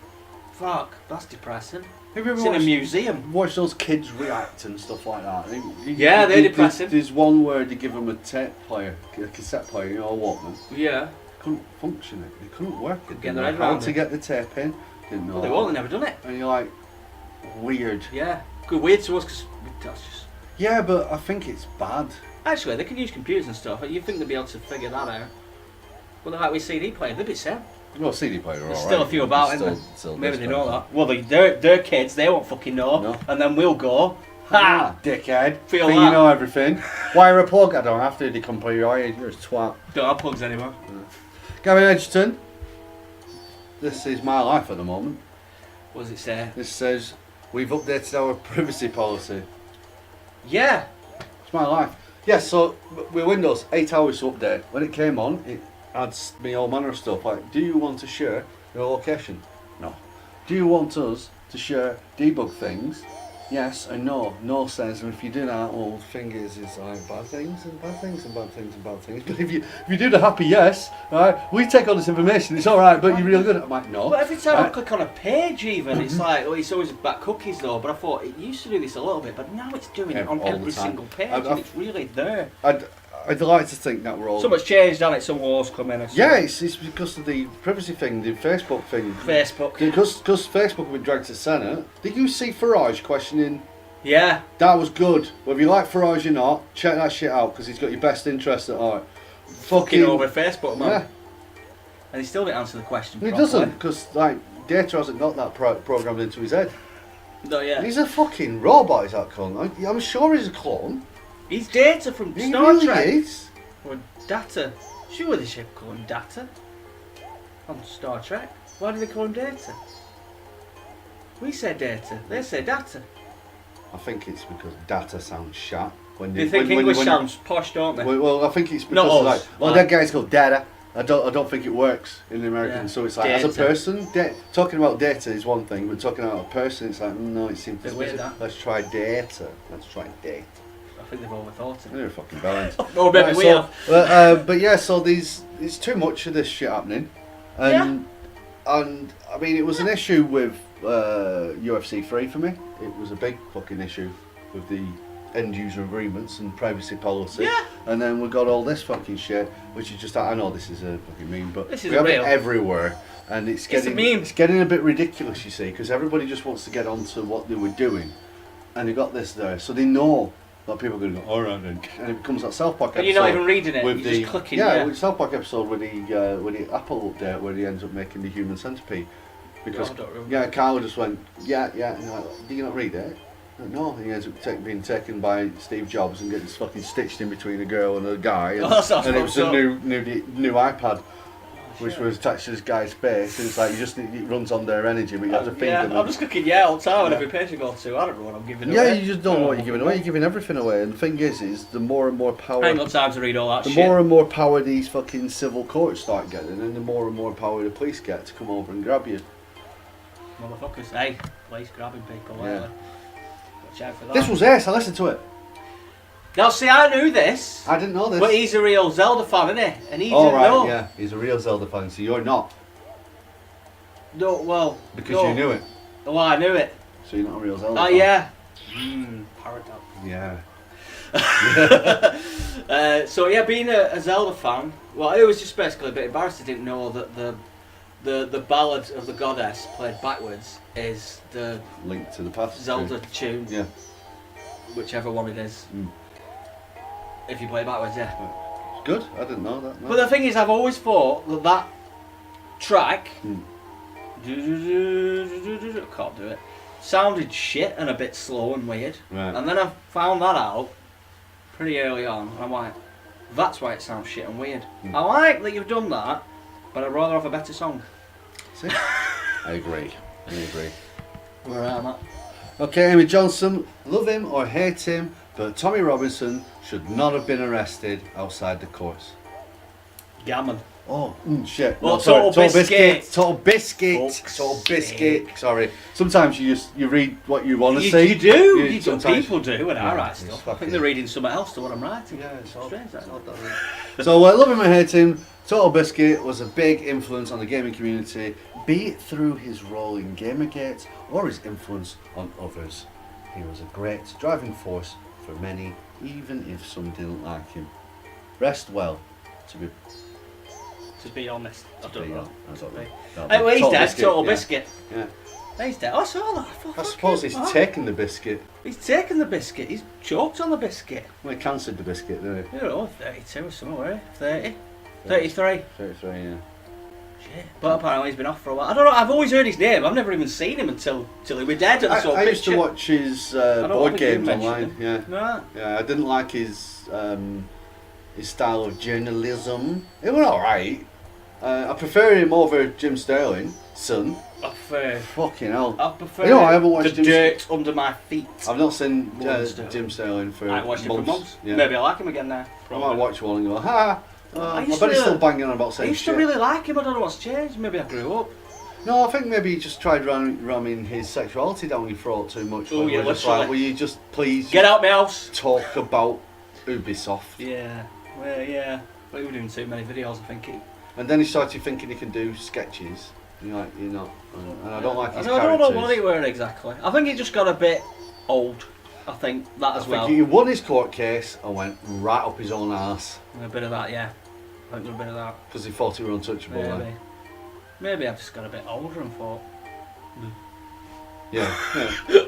[SPEAKER 2] fuck, that's depressing.
[SPEAKER 1] Have you ever
[SPEAKER 2] it's in a museum.
[SPEAKER 1] Watch those kids react and stuff like that.
[SPEAKER 2] Yeah, they're depressing.
[SPEAKER 1] There's one where they give them a tape player, a cassette player, you know, a Walkman.
[SPEAKER 2] Yeah.
[SPEAKER 1] Couldn't function it. It couldn't work. It
[SPEAKER 2] Get
[SPEAKER 1] didn't know how to get the tape in. Didn't know.
[SPEAKER 2] Well, they won't. They never done it.
[SPEAKER 1] And you're like, weird.
[SPEAKER 2] Yeah. Good weird to us because that's just.
[SPEAKER 1] Yeah, but I think it's bad.
[SPEAKER 2] Actually, they can use computers and stuff. You'd think they'd be able to figure that out. But they're like with CD player, they'd be same.
[SPEAKER 1] Well, CD player,
[SPEAKER 2] there's still a few about, isn't there? Maybe they know that. Well, they're kids, they won't fucking know. No. And then we'll go, ha!
[SPEAKER 1] Dickhead.
[SPEAKER 2] Feel
[SPEAKER 1] that.
[SPEAKER 2] You
[SPEAKER 1] know everything. Wire a plug? I don't have to. They come play your eye. You're a twat.
[SPEAKER 2] Don't have plugs anymore.
[SPEAKER 1] Gary Edgerton. This is my life at the moment.
[SPEAKER 2] What does it say?
[SPEAKER 1] This says, we've updated our privacy policy.
[SPEAKER 2] Yeah.
[SPEAKER 1] It's my life. Yes, so with Windows, 8 hours to update. When it came on, it adds me all manner of stuff like, do you want to share your location? No. Do you want us to share debug things? Yes and no. No says, and if you do that, well, the thing is like bad things and bad things and bad things and bad things. But if you do the happy yes, right, we take all this information, it's alright, but you're really good. I'm like, no.
[SPEAKER 2] But every time I click on a page even, it's like, well, it's always about cookies though, but I thought it used to do this a little bit, but now it's doing it on every single page, and it's really there.
[SPEAKER 1] I'd like to think that we're all...
[SPEAKER 2] So much changed, hasn't it? Some wars come in.
[SPEAKER 1] Yeah, it's because of the privacy thing, the Facebook thing.
[SPEAKER 2] Facebook.
[SPEAKER 1] Because Facebook have been dragged to Senate. Did you see Farage questioning...
[SPEAKER 2] Yeah.
[SPEAKER 1] That was good. Whether you like Farage or not, check that shit out, because he's got your best interest at heart.
[SPEAKER 2] Fucking over Facebook, man.
[SPEAKER 1] Yeah.
[SPEAKER 2] And he still didn't answer the question
[SPEAKER 1] He doesn't, because like, Data hasn't got that programmed into his head.
[SPEAKER 2] No, yeah.
[SPEAKER 1] He's a fucking robot, is that cunt. I'm sure he's a clone.
[SPEAKER 2] He's Data from Star
[SPEAKER 1] really
[SPEAKER 2] Trek.
[SPEAKER 1] Is.
[SPEAKER 2] Or Data. Sure, they should call him Data. On Star Trek. Why do they call him Data? We say Data. They say Data.
[SPEAKER 1] I think it's because Data sounds shat.
[SPEAKER 2] They think English sounds posh, don't they?
[SPEAKER 1] Well, I think it's because like, well, that guy's called Data. I don't think it works in the American. Yeah. So it's like Data. As a person, talking about data is one thing, but talking about a person, it's like no, it seems.
[SPEAKER 2] It's weird.
[SPEAKER 1] Let's try data. Let's try data.
[SPEAKER 2] I think they've overthought it.
[SPEAKER 1] They're fucking balanced.
[SPEAKER 2] Oh, maybe we have.
[SPEAKER 1] But yeah, so it's too much of this shit happening, and I mean it was an issue with UFC 3 for me. It was a big fucking issue with the end user agreements and privacy policy.
[SPEAKER 2] Yeah.
[SPEAKER 1] And then we got all this fucking shit, which is just, I know this is a fucking meme, but
[SPEAKER 2] we
[SPEAKER 1] have it everywhere, and it's getting a bit ridiculous, you see, because everybody just wants to get onto what they were doing, and they got this there, so they know that people are going to go, alright then, and it becomes that South Park episode.
[SPEAKER 2] And you're not even reading it,
[SPEAKER 1] you're
[SPEAKER 2] just clicking.
[SPEAKER 1] Yeah, with South Park episode with the Apple update where he ends up making the human centipede. Because Carl just went, yeah, and you're like, do you not read it? No, he ends up being taken by Steve Jobs and getting fucking stitched in between a girl and a guy, and, and it was a new iPad, which was attached to this guy's face. And it's like it runs on their energy, but you have to feed them.
[SPEAKER 2] I'm just clicking all the time on every page I go to. I don't know what I'm giving away.
[SPEAKER 1] Yeah, you just don't know what you're giving away. You're giving everything away, and the thing is the more and more power.
[SPEAKER 2] I ain't got time to read all that shit.
[SPEAKER 1] The more and more power these fucking civil courts start getting, and the more power the police get to come over and grab you.
[SPEAKER 2] Motherfuckers, hey, police grabbing people, yeah. Watch out for that.
[SPEAKER 1] This was Ace. I listened to it.
[SPEAKER 2] Now, see, I knew this.
[SPEAKER 1] I didn't know this.
[SPEAKER 2] But he's a real Zelda fan, isn't he? And he
[SPEAKER 1] Oh
[SPEAKER 2] didn't
[SPEAKER 1] right,
[SPEAKER 2] know.
[SPEAKER 1] yeah. He's a real Zelda fan, so you're not
[SPEAKER 2] No, well.
[SPEAKER 1] because
[SPEAKER 2] no.
[SPEAKER 1] you knew it.
[SPEAKER 2] Well, I knew it.
[SPEAKER 1] So you're not a real Zelda
[SPEAKER 2] Oh,
[SPEAKER 1] fan.
[SPEAKER 2] yeah. Paradox.
[SPEAKER 1] Yeah.
[SPEAKER 2] So yeah, being a Zelda fan, well, I was just basically a bit embarrassed. I didn't know that the ballad of the goddess played backwards is the
[SPEAKER 1] Link to the past.
[SPEAKER 2] Zelda tune,
[SPEAKER 1] Yeah.
[SPEAKER 2] whichever one it is. If you play it backwards, yeah.
[SPEAKER 1] Good. I didn't know that. No.
[SPEAKER 2] But the thing is, I've always thought that track, can't do it, sounded shit and a bit slow and weird.
[SPEAKER 1] Right.
[SPEAKER 2] And then I found that out pretty early on, and I'm like, that's why it sounds shit and weird. I like that you've done that, but I'd rather have a better song.
[SPEAKER 1] See? I agree.
[SPEAKER 2] Where am I?
[SPEAKER 1] Okay, Amy Johnson, love him or hate him, but Tommy Robinson should not have been arrested outside the course.
[SPEAKER 2] Gammon.
[SPEAKER 1] Oh, shit.
[SPEAKER 2] Well,
[SPEAKER 1] No, sorry,
[SPEAKER 2] Total Biscuit.
[SPEAKER 1] Total Biscuit.
[SPEAKER 2] Fuck's
[SPEAKER 1] Total Biscuit.
[SPEAKER 2] sake.
[SPEAKER 1] Sorry. Sometimes you read what you want to
[SPEAKER 2] You,
[SPEAKER 1] see.
[SPEAKER 2] you do. You do.
[SPEAKER 1] sometimes-
[SPEAKER 2] People do when I
[SPEAKER 1] Yeah,
[SPEAKER 2] write
[SPEAKER 1] it's
[SPEAKER 2] stuff. I
[SPEAKER 1] fucking-
[SPEAKER 2] think they're reading something else to what I'm writing.
[SPEAKER 1] Yeah, it's all
[SPEAKER 2] strange. That.
[SPEAKER 1] So, love him or hate him, Total Biscuit was a big influence on the gaming community, be it through his role in Gamergate or his influence on others. He was a great driving force for many, even if some didn't like him. Rest well. To
[SPEAKER 2] be honest, I don't know.
[SPEAKER 1] be.
[SPEAKER 2] Hey, well, he's
[SPEAKER 1] Total
[SPEAKER 2] dead.
[SPEAKER 1] Biscuit,
[SPEAKER 2] Total
[SPEAKER 1] yeah.
[SPEAKER 2] Biscuit.
[SPEAKER 1] Yeah.
[SPEAKER 2] He's dead. I saw that.
[SPEAKER 1] I suppose he's taken the biscuit.
[SPEAKER 2] He's taken the biscuit. He's choked on the biscuit.
[SPEAKER 1] Well, he cancelled the biscuit, didn't he?
[SPEAKER 2] You know, 32 or something, were he? 30? 33?
[SPEAKER 1] 33, yeah.
[SPEAKER 2] Shit. But apparently he's been off for a while. I don't know, I've always heard his name. I've never even seen him until he was dead. And
[SPEAKER 1] I used to watch his board games online. Yeah.
[SPEAKER 2] Right.
[SPEAKER 1] Yeah, I didn't like his style of journalism. It was alright. I prefer him over Jim Sterling, son.
[SPEAKER 2] I prefer.
[SPEAKER 1] Fucking hell.
[SPEAKER 2] I prefer.
[SPEAKER 1] You know, I haven't watched
[SPEAKER 2] the dirt under my feet.
[SPEAKER 1] I've not seen
[SPEAKER 2] Monster.
[SPEAKER 1] Jim Sterling for
[SPEAKER 2] I haven't watched
[SPEAKER 1] months.
[SPEAKER 2] it for months.
[SPEAKER 1] Yeah.
[SPEAKER 2] Maybe I like him again now.
[SPEAKER 1] I might watch one and go, ha! I
[SPEAKER 2] used
[SPEAKER 1] bet he's
[SPEAKER 2] to-
[SPEAKER 1] still banging on about
[SPEAKER 2] I
[SPEAKER 1] saying
[SPEAKER 2] used
[SPEAKER 1] shit.
[SPEAKER 2] to really like him. I don't know what's changed. Maybe I grew up.
[SPEAKER 1] No, I think maybe he just tried ramming his sexuality down your throat too much.
[SPEAKER 2] Oh, yeah,
[SPEAKER 1] We're just
[SPEAKER 2] literally.
[SPEAKER 1] like, will you just please
[SPEAKER 2] Get out my house.
[SPEAKER 1] talk about Ubisoft?
[SPEAKER 2] Yeah. Well, yeah. Well, he was doing too many videos, I think.
[SPEAKER 1] And then he started thinking he can do sketches. You're like, you're not. And I don't like his
[SPEAKER 2] I
[SPEAKER 1] characters.
[SPEAKER 2] don't know what he were exactly. I think he just got a bit old. I think that as well.
[SPEAKER 1] He won his court case and went right up his own arse
[SPEAKER 2] A bit of that, yeah. I think there's a bit of that.
[SPEAKER 1] because he thought he were untouchable.
[SPEAKER 2] Maybe.
[SPEAKER 1] Then.
[SPEAKER 2] Maybe I've just got a bit older and thought.
[SPEAKER 1] Yeah.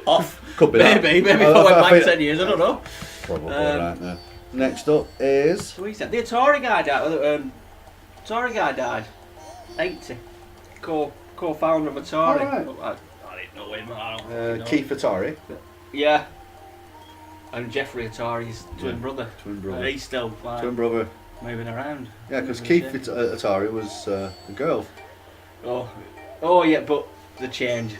[SPEAKER 2] Off.
[SPEAKER 1] Could be that.
[SPEAKER 2] Maybe if I
[SPEAKER 1] I
[SPEAKER 2] went back
[SPEAKER 1] think-
[SPEAKER 2] 10 years, I don't know.
[SPEAKER 1] Probably right there. Next up is.
[SPEAKER 2] So he said the Atari guy died. Atari guy died. 80. Co-founder of Atari.
[SPEAKER 1] Alright.
[SPEAKER 2] I didn't know him. I don't know.
[SPEAKER 1] Keith Atari.
[SPEAKER 2] Yeah. And Jeffrey Atari's twin brother.
[SPEAKER 1] Twin brother.
[SPEAKER 2] He's still like,
[SPEAKER 1] Twin brother.
[SPEAKER 2] moving around.
[SPEAKER 1] Yeah, because
[SPEAKER 2] Moving
[SPEAKER 1] Keith
[SPEAKER 2] shit.
[SPEAKER 1] Atari was a girl.
[SPEAKER 2] Oh yeah, but the change.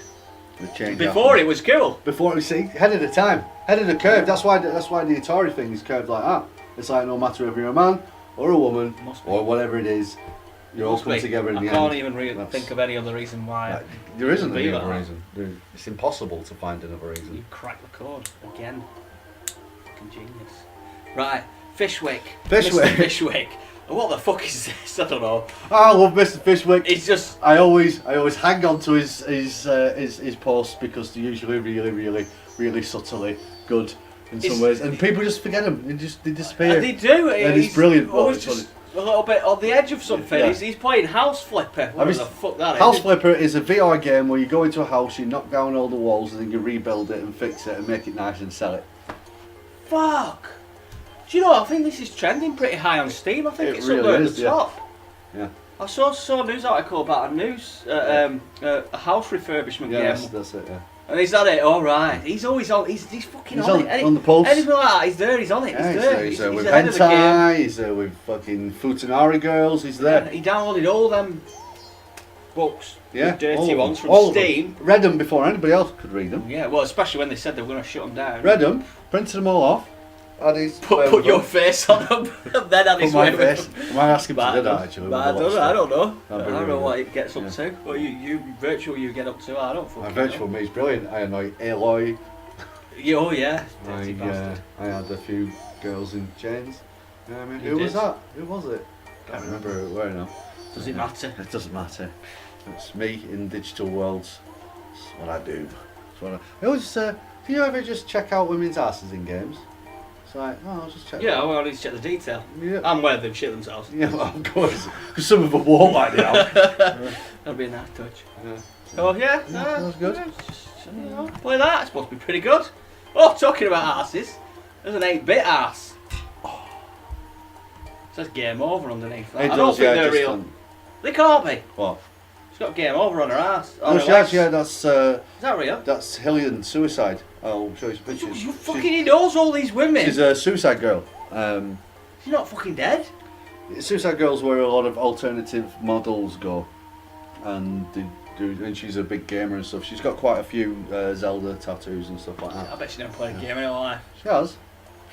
[SPEAKER 1] The change
[SPEAKER 2] Before
[SPEAKER 1] happened.
[SPEAKER 2] it was cool.
[SPEAKER 1] Before we see head of the time, head of the curve. That's why the Atari thing is curved like that. It's like no matter if you're a man or a woman
[SPEAKER 2] Must be.
[SPEAKER 1] or whatever it is, you all
[SPEAKER 2] Must
[SPEAKER 1] come
[SPEAKER 2] be.
[SPEAKER 1] together in
[SPEAKER 2] I
[SPEAKER 1] the
[SPEAKER 2] can't
[SPEAKER 1] end.
[SPEAKER 2] even really
[SPEAKER 1] That's-
[SPEAKER 2] think of any other reason why.
[SPEAKER 1] Like, there isn't
[SPEAKER 2] Be
[SPEAKER 1] any
[SPEAKER 2] like
[SPEAKER 1] other
[SPEAKER 2] that.
[SPEAKER 1] reason. It's impossible to find another reason.
[SPEAKER 2] You cracked the code again. Fucking genius. Right, Fishwick.
[SPEAKER 1] Fishwick.
[SPEAKER 2] Mr. Fishwick. What the fuck is this? I don't know.
[SPEAKER 1] I love Mr. Fishwick.
[SPEAKER 2] It's just.
[SPEAKER 1] I always hang on to his posts because they're usually really subtly good in some ways, and people just forget him. They disappear.
[SPEAKER 2] They do.
[SPEAKER 1] And it's brilliant.
[SPEAKER 2] Always
[SPEAKER 1] Oh,
[SPEAKER 2] just a little bit on the edge of something.
[SPEAKER 1] Yeah.
[SPEAKER 2] He's playing House Flipper. What
[SPEAKER 1] mean,
[SPEAKER 2] the fuck that
[SPEAKER 1] House
[SPEAKER 2] is?
[SPEAKER 1] Flipper is a VR game where you go into a house, you knock down all the walls, and then you rebuild it and fix it and make it nice and sell it.
[SPEAKER 2] Fuck. Do you know? I think this is trending pretty high on Steam. I think
[SPEAKER 1] It
[SPEAKER 2] it's
[SPEAKER 1] really
[SPEAKER 2] up there
[SPEAKER 1] is,
[SPEAKER 2] at the
[SPEAKER 1] yeah.
[SPEAKER 2] top.
[SPEAKER 1] Yeah.
[SPEAKER 2] I saw a news article about a house refurbishment
[SPEAKER 1] Yeah,
[SPEAKER 2] game.
[SPEAKER 1] that's it. Yeah.
[SPEAKER 2] And is that it? All right. He's always on. He's fucking
[SPEAKER 1] He's
[SPEAKER 2] on
[SPEAKER 1] on-
[SPEAKER 2] it.
[SPEAKER 1] on the pulse.
[SPEAKER 2] Anything like that, he's there. He's on it.
[SPEAKER 1] Yeah,
[SPEAKER 2] he's there.
[SPEAKER 1] he's there with
[SPEAKER 2] ahead of the game.
[SPEAKER 1] hentai, he's there with fucking Futanari girls, he's there.
[SPEAKER 2] He downloaded all them books,
[SPEAKER 1] Yeah,
[SPEAKER 2] the dirty ones from
[SPEAKER 1] all of them.
[SPEAKER 2] Steam.
[SPEAKER 1] Read them before anybody else could read them.
[SPEAKER 2] Yeah, well, especially when they said they were going to shut them down.
[SPEAKER 1] Read them, printed them all off. Had his
[SPEAKER 2] Put your face on them, and then had his
[SPEAKER 1] Put my
[SPEAKER 2] way with
[SPEAKER 1] face.
[SPEAKER 2] them.
[SPEAKER 1] I might ask him to
[SPEAKER 2] But
[SPEAKER 1] do that actually. with a
[SPEAKER 2] I
[SPEAKER 1] lot of
[SPEAKER 2] don't know. I
[SPEAKER 1] stuff.
[SPEAKER 2] don't know.
[SPEAKER 1] That'd
[SPEAKER 2] I
[SPEAKER 1] be
[SPEAKER 2] don't know
[SPEAKER 1] really
[SPEAKER 2] what
[SPEAKER 1] good.
[SPEAKER 2] it gets up
[SPEAKER 1] Yeah.
[SPEAKER 2] to. What you virtual you get up to. I don't fucking
[SPEAKER 1] My
[SPEAKER 2] know.
[SPEAKER 1] virtual mate's brilliant. I annoy Aloy.
[SPEAKER 2] Oh yeah, dirty bastard.
[SPEAKER 1] I had a few girls in chains. You know what I mean?
[SPEAKER 2] You
[SPEAKER 1] Who
[SPEAKER 2] did?
[SPEAKER 1] was that? Who was it? Can't remember who it were now.
[SPEAKER 2] Does it matter?
[SPEAKER 1] It doesn't matter. It's me in digital worlds. It's what I do. It's what I always. Do you ever just check out women's asses in games? It's like, oh, I'll just check.
[SPEAKER 2] Yeah, well, I need to check the detail.
[SPEAKER 1] Yeah.
[SPEAKER 2] And whether they've shit themselves.
[SPEAKER 1] Yeah, well, of course. Because some of them won't like that.
[SPEAKER 2] That'd be a nice touch.
[SPEAKER 1] Yeah.
[SPEAKER 2] Oh yeah,
[SPEAKER 1] That was good.
[SPEAKER 2] Play that. It's supposed to be pretty good. Oh, talking about asses, there's an 8-bit ass. It says game over underneath that.
[SPEAKER 1] It
[SPEAKER 2] I don't
[SPEAKER 1] does,
[SPEAKER 2] think
[SPEAKER 1] yeah,
[SPEAKER 2] they're
[SPEAKER 1] just
[SPEAKER 2] real.
[SPEAKER 1] on-
[SPEAKER 2] They can't be.
[SPEAKER 1] What?
[SPEAKER 2] She's got game over on her ass.
[SPEAKER 1] Oh, she has, yeah,
[SPEAKER 2] Is that real?
[SPEAKER 1] that's Hillian suicide. I'll show you some
[SPEAKER 2] You
[SPEAKER 1] pictures.
[SPEAKER 2] fucking he knows all these women.
[SPEAKER 1] She's a suicide girl.
[SPEAKER 2] She's not fucking dead.
[SPEAKER 1] Suicide girls where a lot of alternative models go, and they do. And she's a big gamer and stuff. She's got quite a few Zelda tattoos and stuff like
[SPEAKER 2] I
[SPEAKER 1] that.
[SPEAKER 2] bet she never played a game in her life.
[SPEAKER 1] She has. She's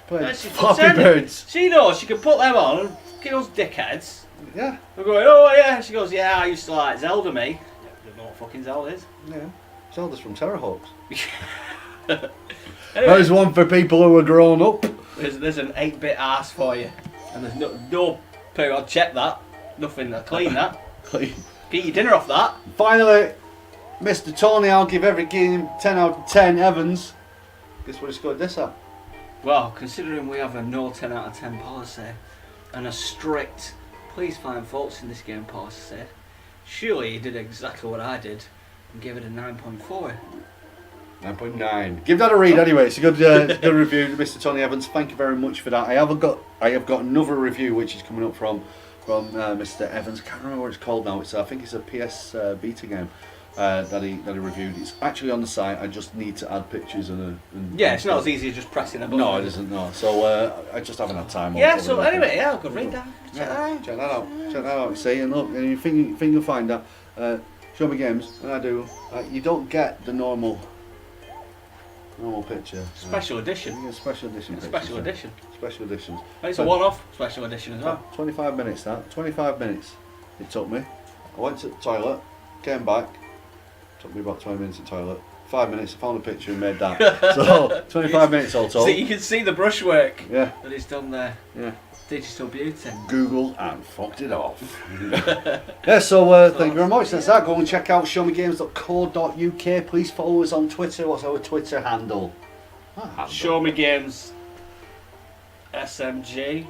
[SPEAKER 1] played
[SPEAKER 2] Yeah, she
[SPEAKER 1] Flappy
[SPEAKER 2] pretended.
[SPEAKER 1] Birds.
[SPEAKER 2] She knows she can put them on and kill those dickheads.
[SPEAKER 1] Yeah.
[SPEAKER 2] We're going, oh yeah. She goes, yeah, I used to like Zelda, me. Yeah, I don't know what fucking Zelda is.
[SPEAKER 1] Yeah. Zelda's from Terrahawks.
[SPEAKER 2] Anyway,
[SPEAKER 1] There's one for people who are grown up.
[SPEAKER 2] there's an 8-bit ass for you. And there's no period, check that. Nothing to clean that. Get your dinner off that.
[SPEAKER 1] Finally, Mr. Tony, I'll give every game 10 out of 10 Evans. Guess what he scored this at?
[SPEAKER 2] Well, considering we have a no 10 out of 10 policy and a strict please find faults in this game policy, surely he did exactly what I did and gave it a 9.4.
[SPEAKER 1] 9.9. Give that a read anyway. It's a good, good review, Mr. Tony Evans. Thank you very much for that. I have got another review which is coming up from Mr. Evans. I can't remember what it's called now. I think it's a PS Vita game that he reviewed. It's actually on the site. I just need to add pictures and
[SPEAKER 2] yeah, it's not as easy as just pressing a button.
[SPEAKER 1] No, it isn't. No. So I just haven't had time.
[SPEAKER 2] Yeah. So anyway, yeah, good read that.
[SPEAKER 1] Check that out. Check that out. See, and look, and you think you'll find that. Show me games, and I do. You don't get the normal picture.
[SPEAKER 2] Special edition.
[SPEAKER 1] You get special edition. Pictures,
[SPEAKER 2] Special edition.
[SPEAKER 1] Special editions.
[SPEAKER 2] And it's a one-off special edition as well.
[SPEAKER 1] 25 minutes. That 25 minutes. It took me. I went to the toilet, came back. Took me about 20 minutes to the toilet. 5 minutes. I found a picture and made that. So 25 minutes all told.
[SPEAKER 2] So you can see the brushwork
[SPEAKER 1] Yeah.
[SPEAKER 2] that he's done there.
[SPEAKER 1] Yeah.
[SPEAKER 2] Digital beauty.
[SPEAKER 1] Google and fucked it off. Yeah, so thank you very much. That's that. Go and check out showmegames.co.uk. Please follow us on Twitter. What's our Twitter handle?
[SPEAKER 2] Show Me Games SMG.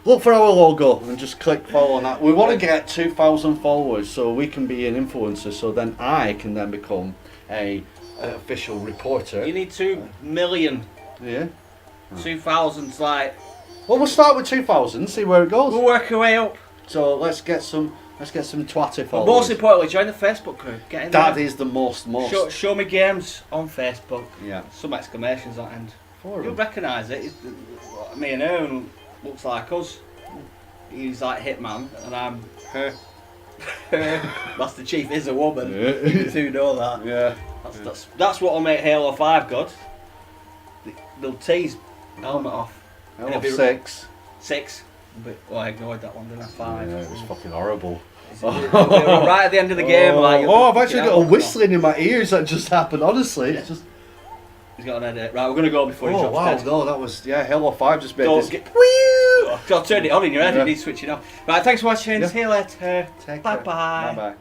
[SPEAKER 1] Look for our logo and just click follow on that. We want to get 2,000 followers so we can be an influencer. So then I can then become a official reporter.
[SPEAKER 2] You need 2 million.
[SPEAKER 1] Yeah.
[SPEAKER 2] 2000's like.
[SPEAKER 1] Well, we'll start with 2,000. See where it goes.
[SPEAKER 2] We'll work our way up.
[SPEAKER 1] So let's get some twatty
[SPEAKER 2] But
[SPEAKER 1] followers.
[SPEAKER 2] most importantly, join the Facebook group. Get in
[SPEAKER 1] That
[SPEAKER 2] there.
[SPEAKER 1] is the most.
[SPEAKER 2] Show Me Games on Facebook.
[SPEAKER 1] Yeah.
[SPEAKER 2] Some exclamations at the end.
[SPEAKER 1] For
[SPEAKER 2] You'll recognise it. Me and Owen looks like us. He's like Hitman, and I'm her. Master Chief is a woman. You two know that.
[SPEAKER 1] Yeah.
[SPEAKER 2] That's what will make Halo 5 good. They'll tease helmet off.
[SPEAKER 1] Halo 6.
[SPEAKER 2] 6. But, well, I ignored that one, didn't I? 5.
[SPEAKER 1] Yeah, it was fucking horrible.
[SPEAKER 2] We were right at the end of the game. Like,
[SPEAKER 1] I've actually got a whistling in my ears that just happened. Honestly, it's just.
[SPEAKER 2] He's got an edit. Right, we're gonna go before he
[SPEAKER 1] Oh
[SPEAKER 2] drops
[SPEAKER 1] wow!
[SPEAKER 2] dead.
[SPEAKER 1] No, that was Halo 5 just made
[SPEAKER 2] Don't
[SPEAKER 1] this.
[SPEAKER 2] get- I'll turn it on in your head.
[SPEAKER 1] Yeah.
[SPEAKER 2] You need to switch it off. Right, thanks for watching.
[SPEAKER 1] Yeah.
[SPEAKER 2] See you later.
[SPEAKER 1] Take
[SPEAKER 2] Bye
[SPEAKER 1] care.
[SPEAKER 2] bye.
[SPEAKER 1] Bye bye.